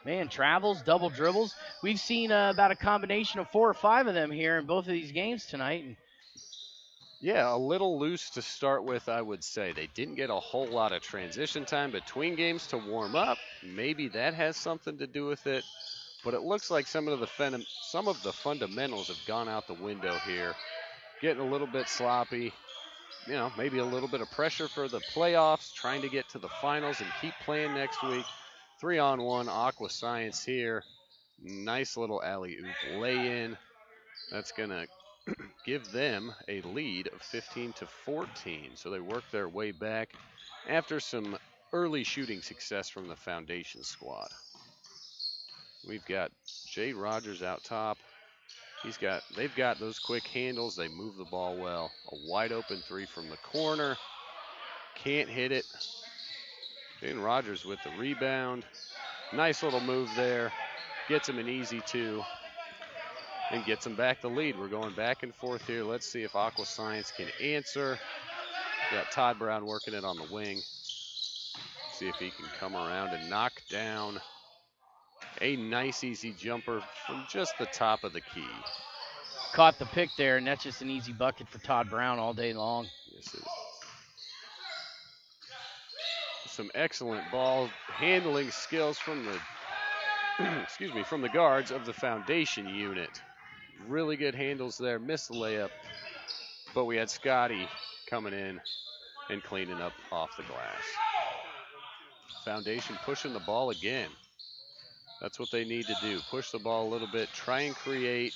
Man, travels, double dribbles. We've seen about a combination of 4 or 5 of them here in both of these games tonight. Yeah, a little loose to start with, I would say. They didn't get a whole lot of transition time between games to warm up. Maybe that has something to do with it. But it looks like some of the fundamentals have gone out the window here. Getting a little bit sloppy. You know, maybe a little bit of pressure for the playoffs, trying to get to the finals and keep playing next week. 3-on-1, Aqua Science here. Nice little alley-oop lay-in. That's going to give them a lead of 15-14. So they work their way back after some early shooting success from the Foundation squad. We've got Jay Rogers out top. They've got those quick handles. They move the ball well. A wide open 3 from the corner. Can't hit it. Jay Rogers with the rebound. Nice little move there. Gets him an easy 2. And gets him back the lead. We're going back and forth here. Let's see if Aqua Science can answer. Got Todd Brown working it on the wing. See if he can come around and knock down a nice easy jumper from just the top of the key. Caught the pick there, and that's just an easy bucket for Todd Brown all day long. Yes, it is. Some excellent ball handling skills from the excuse me, from the guards of the Foundation unit. Really good handles there, missed the layup, but we had Scotty coming in and cleaning up off the glass. Foundation pushing the ball again. That's what they need to do, push the ball a little bit, try and create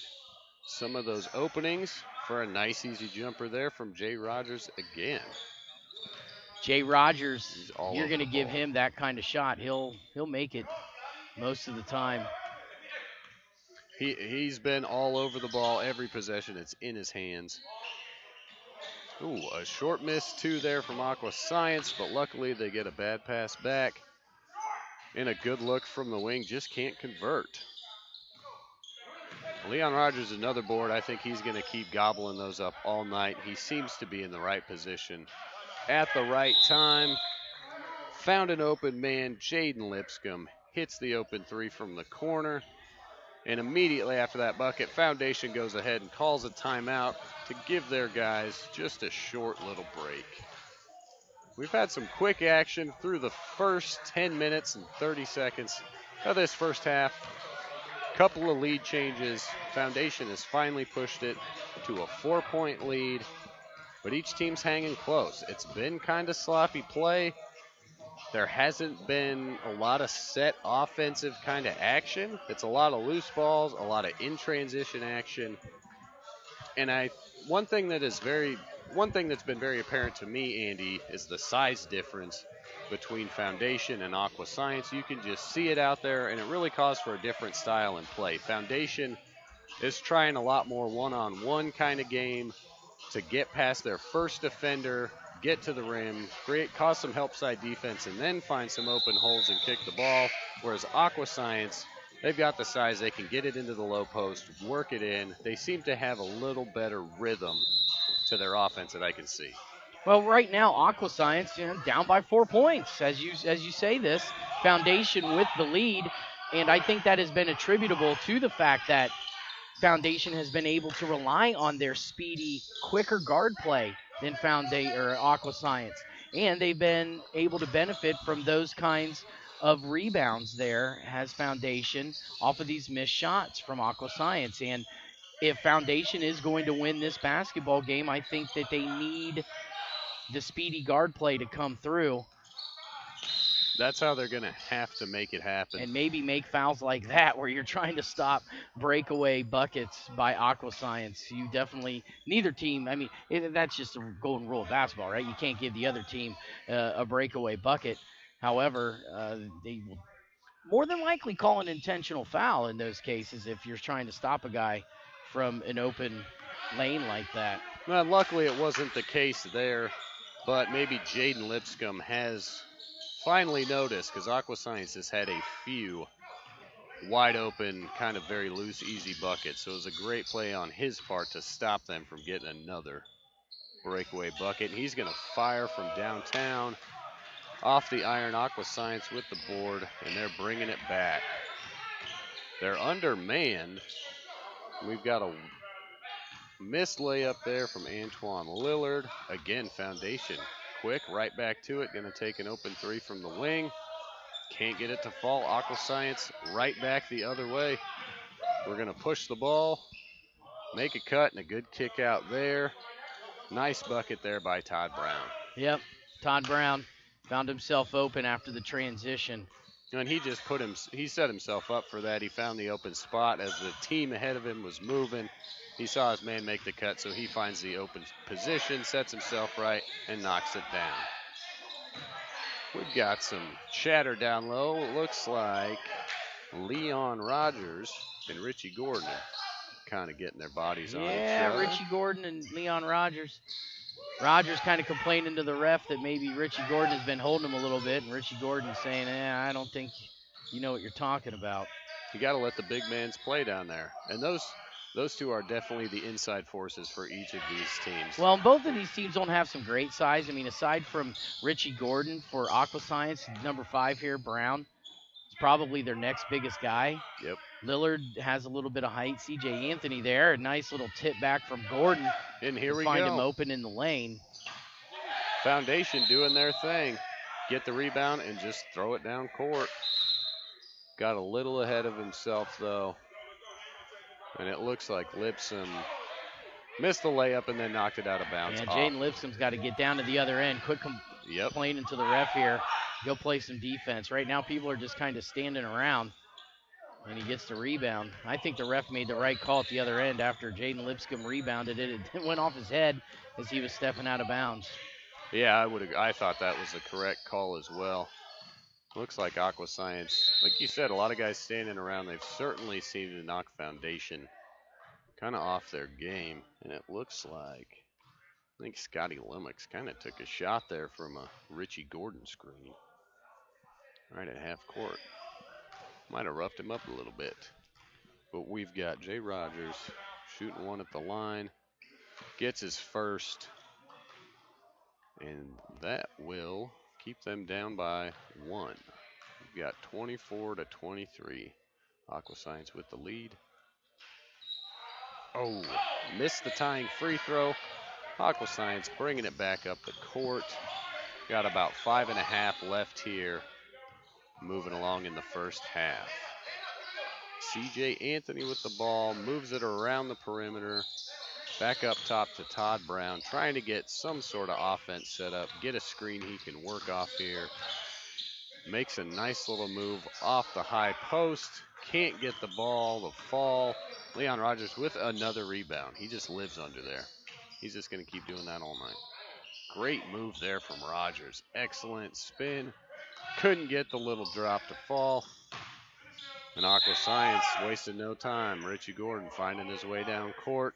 some of those openings for a nice easy jumper there from Jay Rogers again. Jay Rogers, you're going to give ball. him that kind of shot. He'll make it most of the time. He's been all over the ball every possession. It's in his hands. Ooh, a short miss too there from Aqua Science, but luckily they get a bad pass back. And a good look from the wing, just can't convert. Leon Rogers, another board. I think he's going to keep gobbling those up all night. He seems to be in the right position at the right time. Found an open man. Jaden Lipscomb hits the open three from the corner. And immediately after that bucket, Foundation goes ahead and calls a timeout to give their guys just a short little break. We've had some quick action through the first 10 minutes and 30 seconds of this first half. Couple of lead changes. Foundation has finally pushed it to a 4-point lead, but each team's hanging close. It's been kind of sloppy play. There hasn't been a lot of set offensive kind of action. It's a lot of loose balls, a lot of in-transition action. And one thing that's been very apparent to me, Andy, is the size difference between Foundation and Aqua Science. You can just see it out there, and it really calls for a different style in play. Foundation is trying a lot more one-on-one kind of game to get past their first defender, get to the rim, cause some help side defense, and then find some open holes and kick the ball. Whereas Aqua Science, they've got the size, they can get it into the low post, work it in. They seem to have a little better rhythm to their offense that I can see. Well, right now, Aqua Science down by 4 points. As you say this, Foundation with the lead, and I think that has been attributable to the fact that Foundation has been able to rely on their speedy, quicker guard play than Aqua Science. And they've been able to benefit from those kinds of rebounds there as Foundation off of these missed shots from Aqua Science. And if Foundation is going to win this basketball game, I think that they need the speedy guard play to come through. That's how they're going to have to make it happen. And maybe make fouls like that where you're trying to stop breakaway buckets by Aqua Science. You definitely, neither team, that's just a golden rule of basketball, right? You can't give the other team a breakaway bucket. However, they will more than likely call an intentional foul in those cases if you're trying to stop a guy from an open lane like that. Well, luckily it wasn't the case there, but maybe Jaden Lipscomb has finally noticed, because Aqua Science has had a few wide open, kind of very loose, easy buckets. So it was a great play on his part to stop them from getting another breakaway bucket. And he's going to fire from downtown off the iron. Aqua Science with the board, and they're bringing it back. They're undermanned. We've got a missed layup there from Antoine Lillard. Again, Foundation quick, right back to it. Going to take an open three from the wing. Can't get it to fall. Aqua Science right back the other way. We're going to push the ball, make a cut, and a good kick out there. Nice bucket there by Todd Brown. Yep, Todd Brown found himself open after the transition. And he just he set himself up for that. He found the open spot as the team ahead of him was moving. He saw his man make the cut, so he finds the open position, sets himself right, and knocks it down. We've got some chatter down low. It looks like Leon Rogers and Richie Gordon kind of getting their bodies on each other. Yeah, Richie Gordon and Leon Rogers. Rogers kind of complaining to the ref that maybe Richie Gordon has been holding him a little bit, and Richie Gordon saying, I don't think you know what you're talking about. You got to let the big mans play down there. And those two are definitely the inside forces for each of these teams. Well, both of these teams don't have some great size. Aside from Richie Gordon for Aqua Science, number 5 here, Brown, is probably their next biggest guy. Yep. Lillard has a little bit of height. C.J. Anthony there, a nice little tip back from Gordon. And here we find go. him open in the lane. Foundation doing their thing. Get the rebound and just throw it down court. Got a little ahead of himself, though. And it looks like Lipscomb missed the layup and then knocked it out of bounds. Yeah, Jaden Lipscomb's got to get down to the other end. Quit complaining to the ref here. Go play some defense. Right now, people are just kind of standing around, and he gets the rebound. I think the ref made the right call at the other end after Jaden Lipscomb rebounded it. It went off his head as he was stepping out of bounds. Yeah, I thought that was the correct call as well. Looks like Aqua Science, like you said, a lot of guys standing around. They've certainly seemed to knock Foundation kind of off their game, and it looks like, I think Scotty Lemix kind of took a shot there from a Richie Gordon screen right at half court. Might have roughed him up a little bit. But we've got Jay Rogers shooting one at the line, gets his first, and that will keep them down by 1. We've got 24-23. Aqua Science with the lead. Oh, missed the tying free throw. Aqua Science bringing it back up the court. Got about 5.5 left here. Moving along in the first half. CJ Anthony with the ball, moves it around the perimeter. Back up top to Todd Brown, trying to get some sort of offense set up, get a screen he can work off here. Makes a nice little move off the high post. Can't get the ball, the fall. Leon Rogers with another rebound. He just lives under there. He's just going to keep doing that all night. Great move there from Rogers. Excellent spin. Couldn't get the little drop to fall. And Aqua Science wasted no time. Richie Gordon finding his way down court.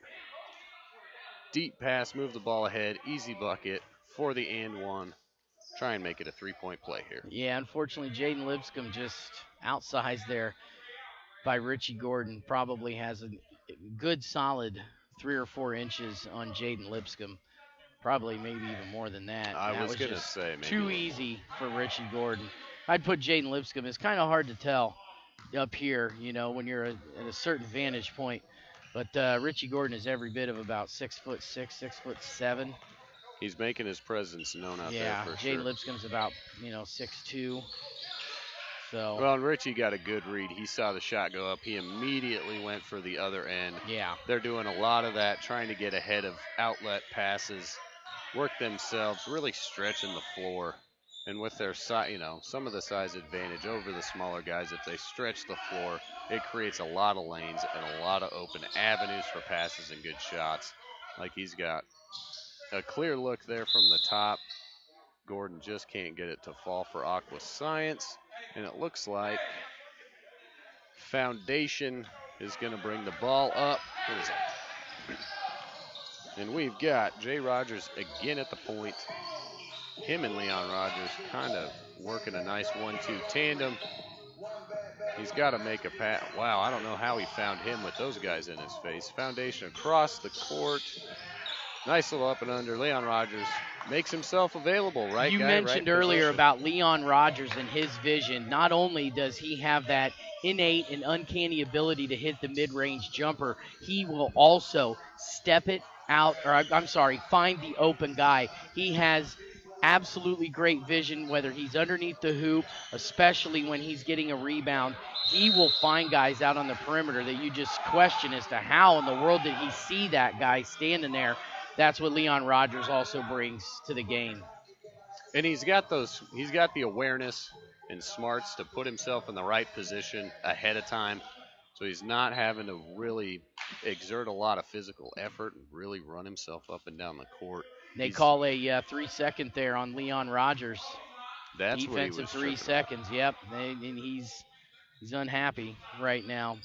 Deep pass, move the ball ahead. Easy bucket for the and one. Try and make it a 3-point play here. Yeah, unfortunately, Jaden Lipscomb just outsized there by Richie Gordon. Probably has a good solid 3 or 4 inches on Jaden Lipscomb. Probably maybe even more than that. I was going to say maybe too easy for Richie Gordon. I'd put Jaden Lipscomb. It's kind of hard to tell up here, you know, when you're at a certain vantage point. But Richie Gordon is every bit of about 6'6", 6'7". He's making his presence known out there for sure. Yeah, Jaden Lipscomb's about 6'2". So. Well, and Richie got a good read. He saw the shot go up. He immediately went for the other end. Yeah. They're doing a lot of that, trying to get ahead of outlet passes, work themselves, really stretching the floor. And with their size, some of the size advantage over the smaller guys, if they stretch the floor, it creates a lot of lanes and a lot of open avenues for passes and good shots. Like he's got a clear look there from the top. Gordon just can't get it to fall for Aqua Science. And it looks like Foundation is going to bring the ball up. What is it? And we've got Jay Rogers again at the point. Him and Leon Rogers kind of working a nice 1-2 tandem. He's got to make a pass. Wow, I don't know how he found him with those guys in his face. Foundation across the court. Nice little up and under. Leon Rogers makes himself available, right? You mentioned earlier about Leon Rogers and his vision. Not only does he have that innate and uncanny ability to hit the mid-range jumper, he will also step it out, find the open guy. He has absolutely great vision, whether he's underneath the hoop, especially when he's getting a rebound. He will find guys out on the perimeter that you just question as to how in the world did he see that guy standing there. That's what Leon Rogers also brings to the game. And he's got the awareness and smarts to put himself in the right position ahead of time. So he's not having to really exert a lot of physical effort and really run himself up and down the court. They call a 3-second there on Leon Rogers. That's defensive 3 seconds. Yep, and he's unhappy right now.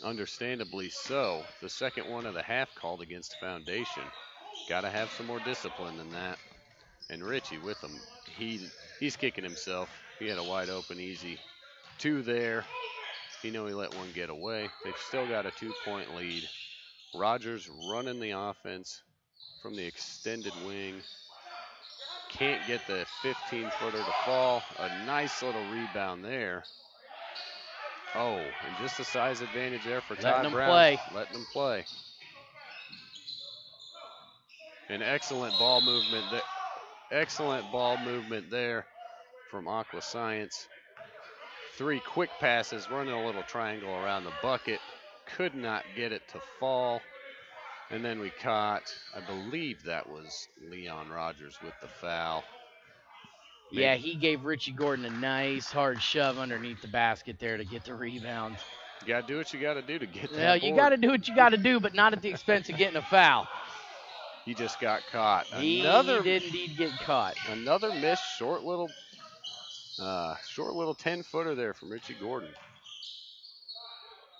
Understandably so. The second one of the half called against Foundation. Got to have some more discipline than that. And Richie with him. He's kicking himself. He had a wide open easy 2 there. He knew he let one get away. They've still got a 2-point lead. Rogers running the offense from the extended wing. Can't get the 15-footer to fall. A nice little rebound there. Oh, and just a size advantage there for Todd Brown. Letting them play. An excellent ball movement there from Aqua Science. 3 quick passes, running a little triangle around the bucket. Could not get it to fall. And then we caught, I believe that was Leon Rogers with the foul. Yeah, he gave Richie Gordon a nice hard shove underneath the basket there to get the rebound. You got to do what you got to do to get that Well, you got to do what you got to do, but not at the expense of getting a foul. He just got caught. He did indeed get caught. Another missed short little 10-footer there from Richie Gordon.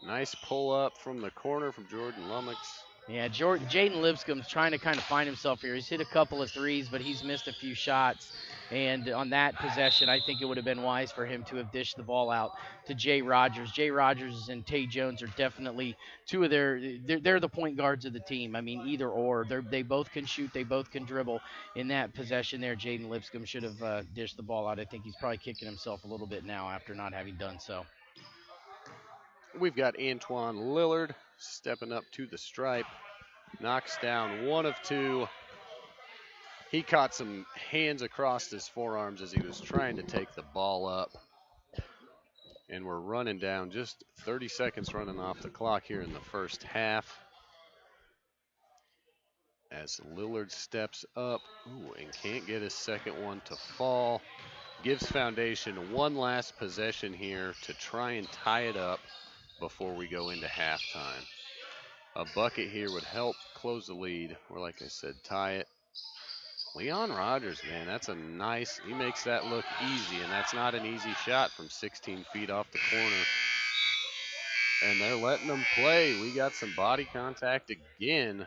Nice pull up from the corner from Jordan Lummox. Yeah, Jaden Lipscomb's trying to kind of find himself here. He's hit a couple of threes, but he's missed a few shots. And on that possession, I think it would have been wise for him to have dished the ball out to Jay Rogers. Jay Rogers and Tay Jones are definitely two of they're the point guards of the team. I mean, either or. They both can shoot. They both can dribble. In that possession there, Jaden Lipscomb should have dished the ball out. I think he's probably kicking himself a little bit now after not having done so. We've got Antoine Lillard stepping up to the stripe. Knocks down 1 of 2. He caught some hands across his forearms as he was trying to take the ball up. And we're running down just 30 seconds running off the clock here in the first half. As Lillard steps up and can't get his second one to fall. Gives Foundation one last possession here to try and tie it up before we go into halftime. A bucket here would help close the lead, or like I said, tie it. Leon Rogers, man, that's a nice, he makes that look easy, and that's not an easy shot from 16 feet off the corner. And they're letting them play. We got some body contact again,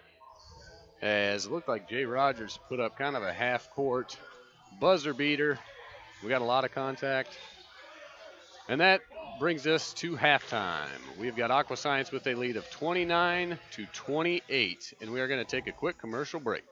as it looked like Jay Rogers put up kind of a half-court buzzer beater. We got a lot of contact. And that brings us to halftime. We've got Aqua Science with a lead of 29-28, and we are going to take a quick commercial break.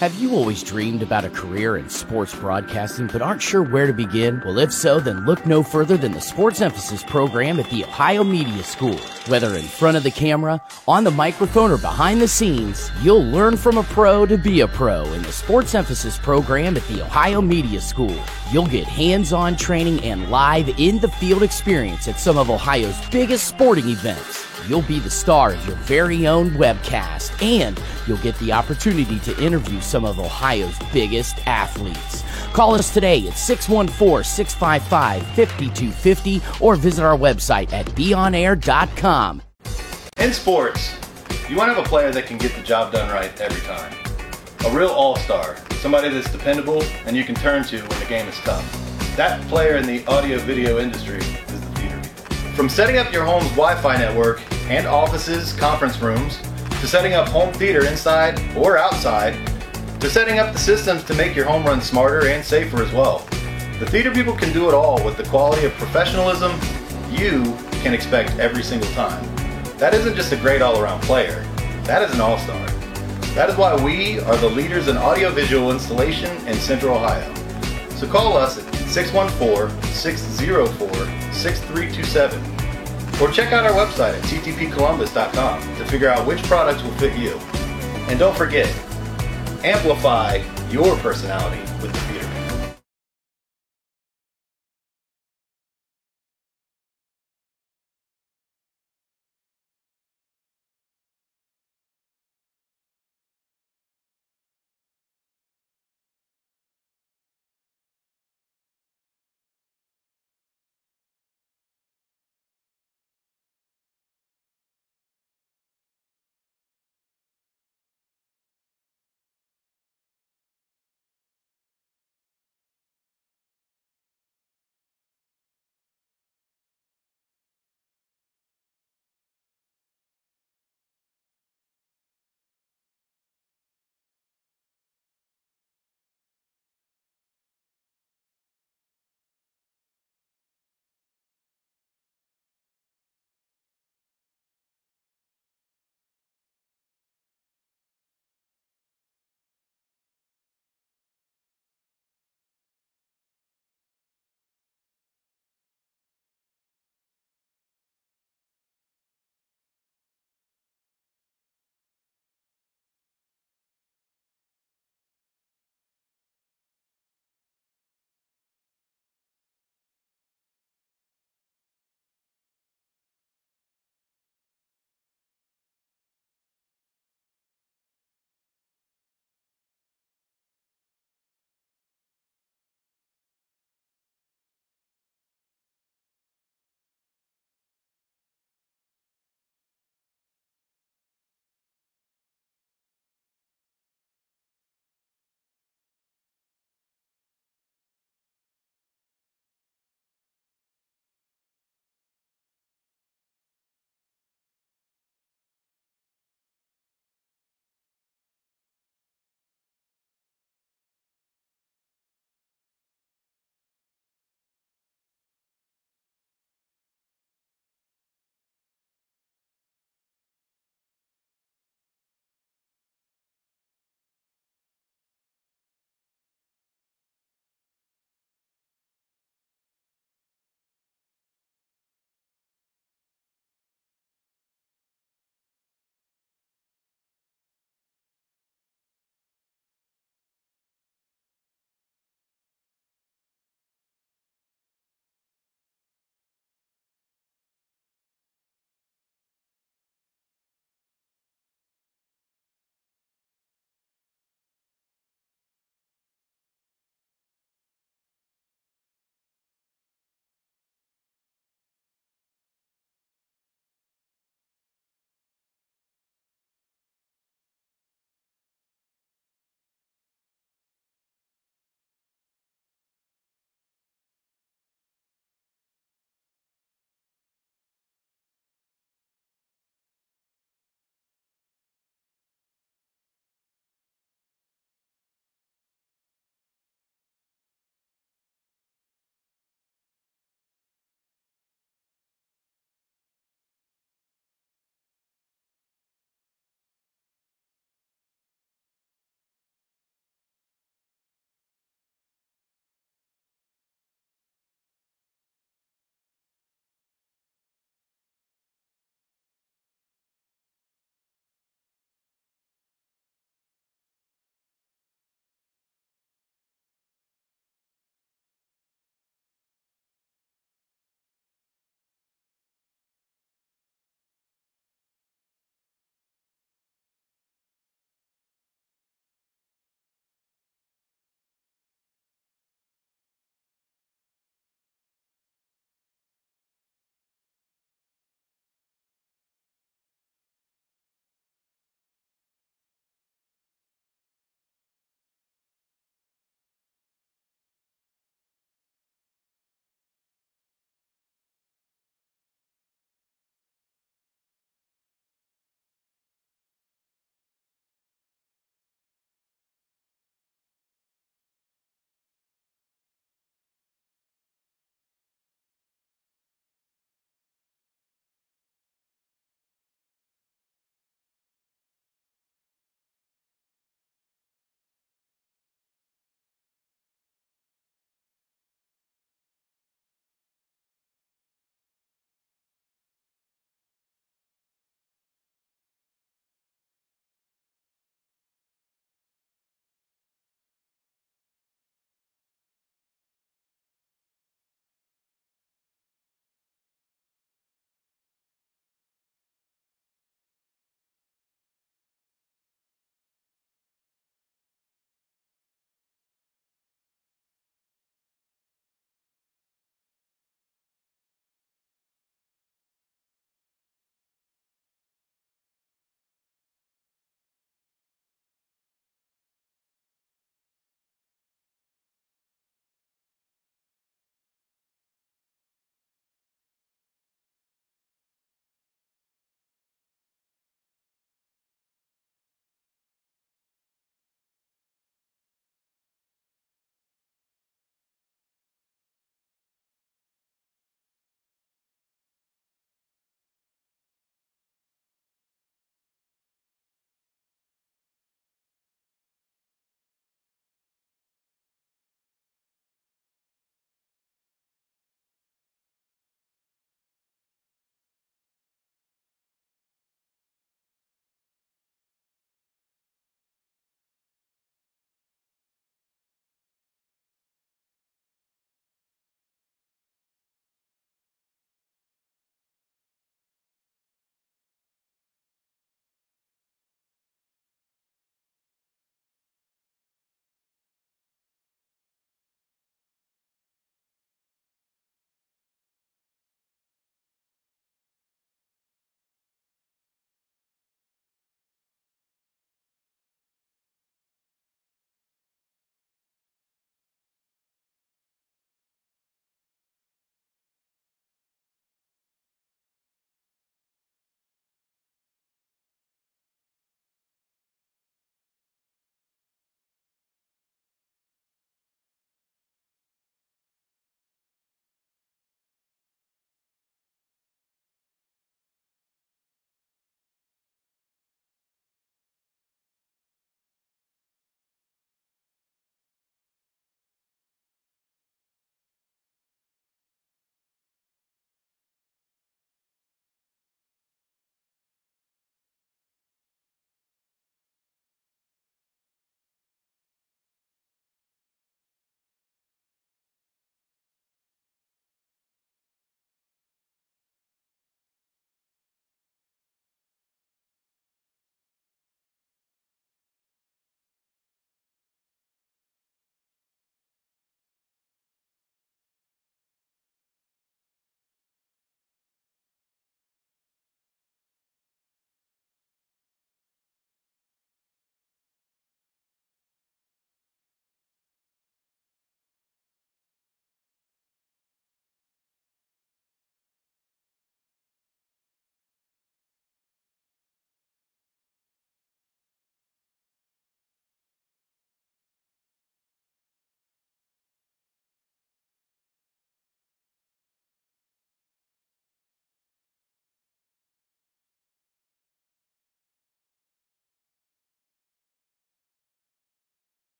Have you always dreamed about a career in sports broadcasting but aren't sure where to begin? Well, if so, then look no further than the Sports Emphasis program at the Ohio Media School. Whether in front of the camera, on the microphone, or behind the scenes, you'll learn from a pro to be a pro in the Sports Emphasis program at the Ohio Media School. You'll get hands-on training and live in-the-field experience at some of Ohio's biggest sporting events. You'll be the star of your very own webcast, and you'll get the opportunity to interview some of Ohio's biggest athletes. Call us today at 614-655-5250 or visit our website at beonair.com. In sports, you want to have a player that can get the job done right every time. A real all-star, somebody that's dependable and you can turn to when the game is tough. That player in the audio-video industry is the theater people. From setting up your home's Wi-Fi network and offices, conference rooms, to setting up home theater inside or outside, to setting up the systems to make your home run smarter and safer as well. The theater people can do it all with the quality of professionalism you can expect every single time. That isn't just a great all-around player. That is an all-star. That is why we are the leaders in audiovisual installation in Central Ohio. So call us at 614-604-6327 or check out our website at ttpcolumbus.com to figure out which products will fit you. And don't forget, amplify your personality with the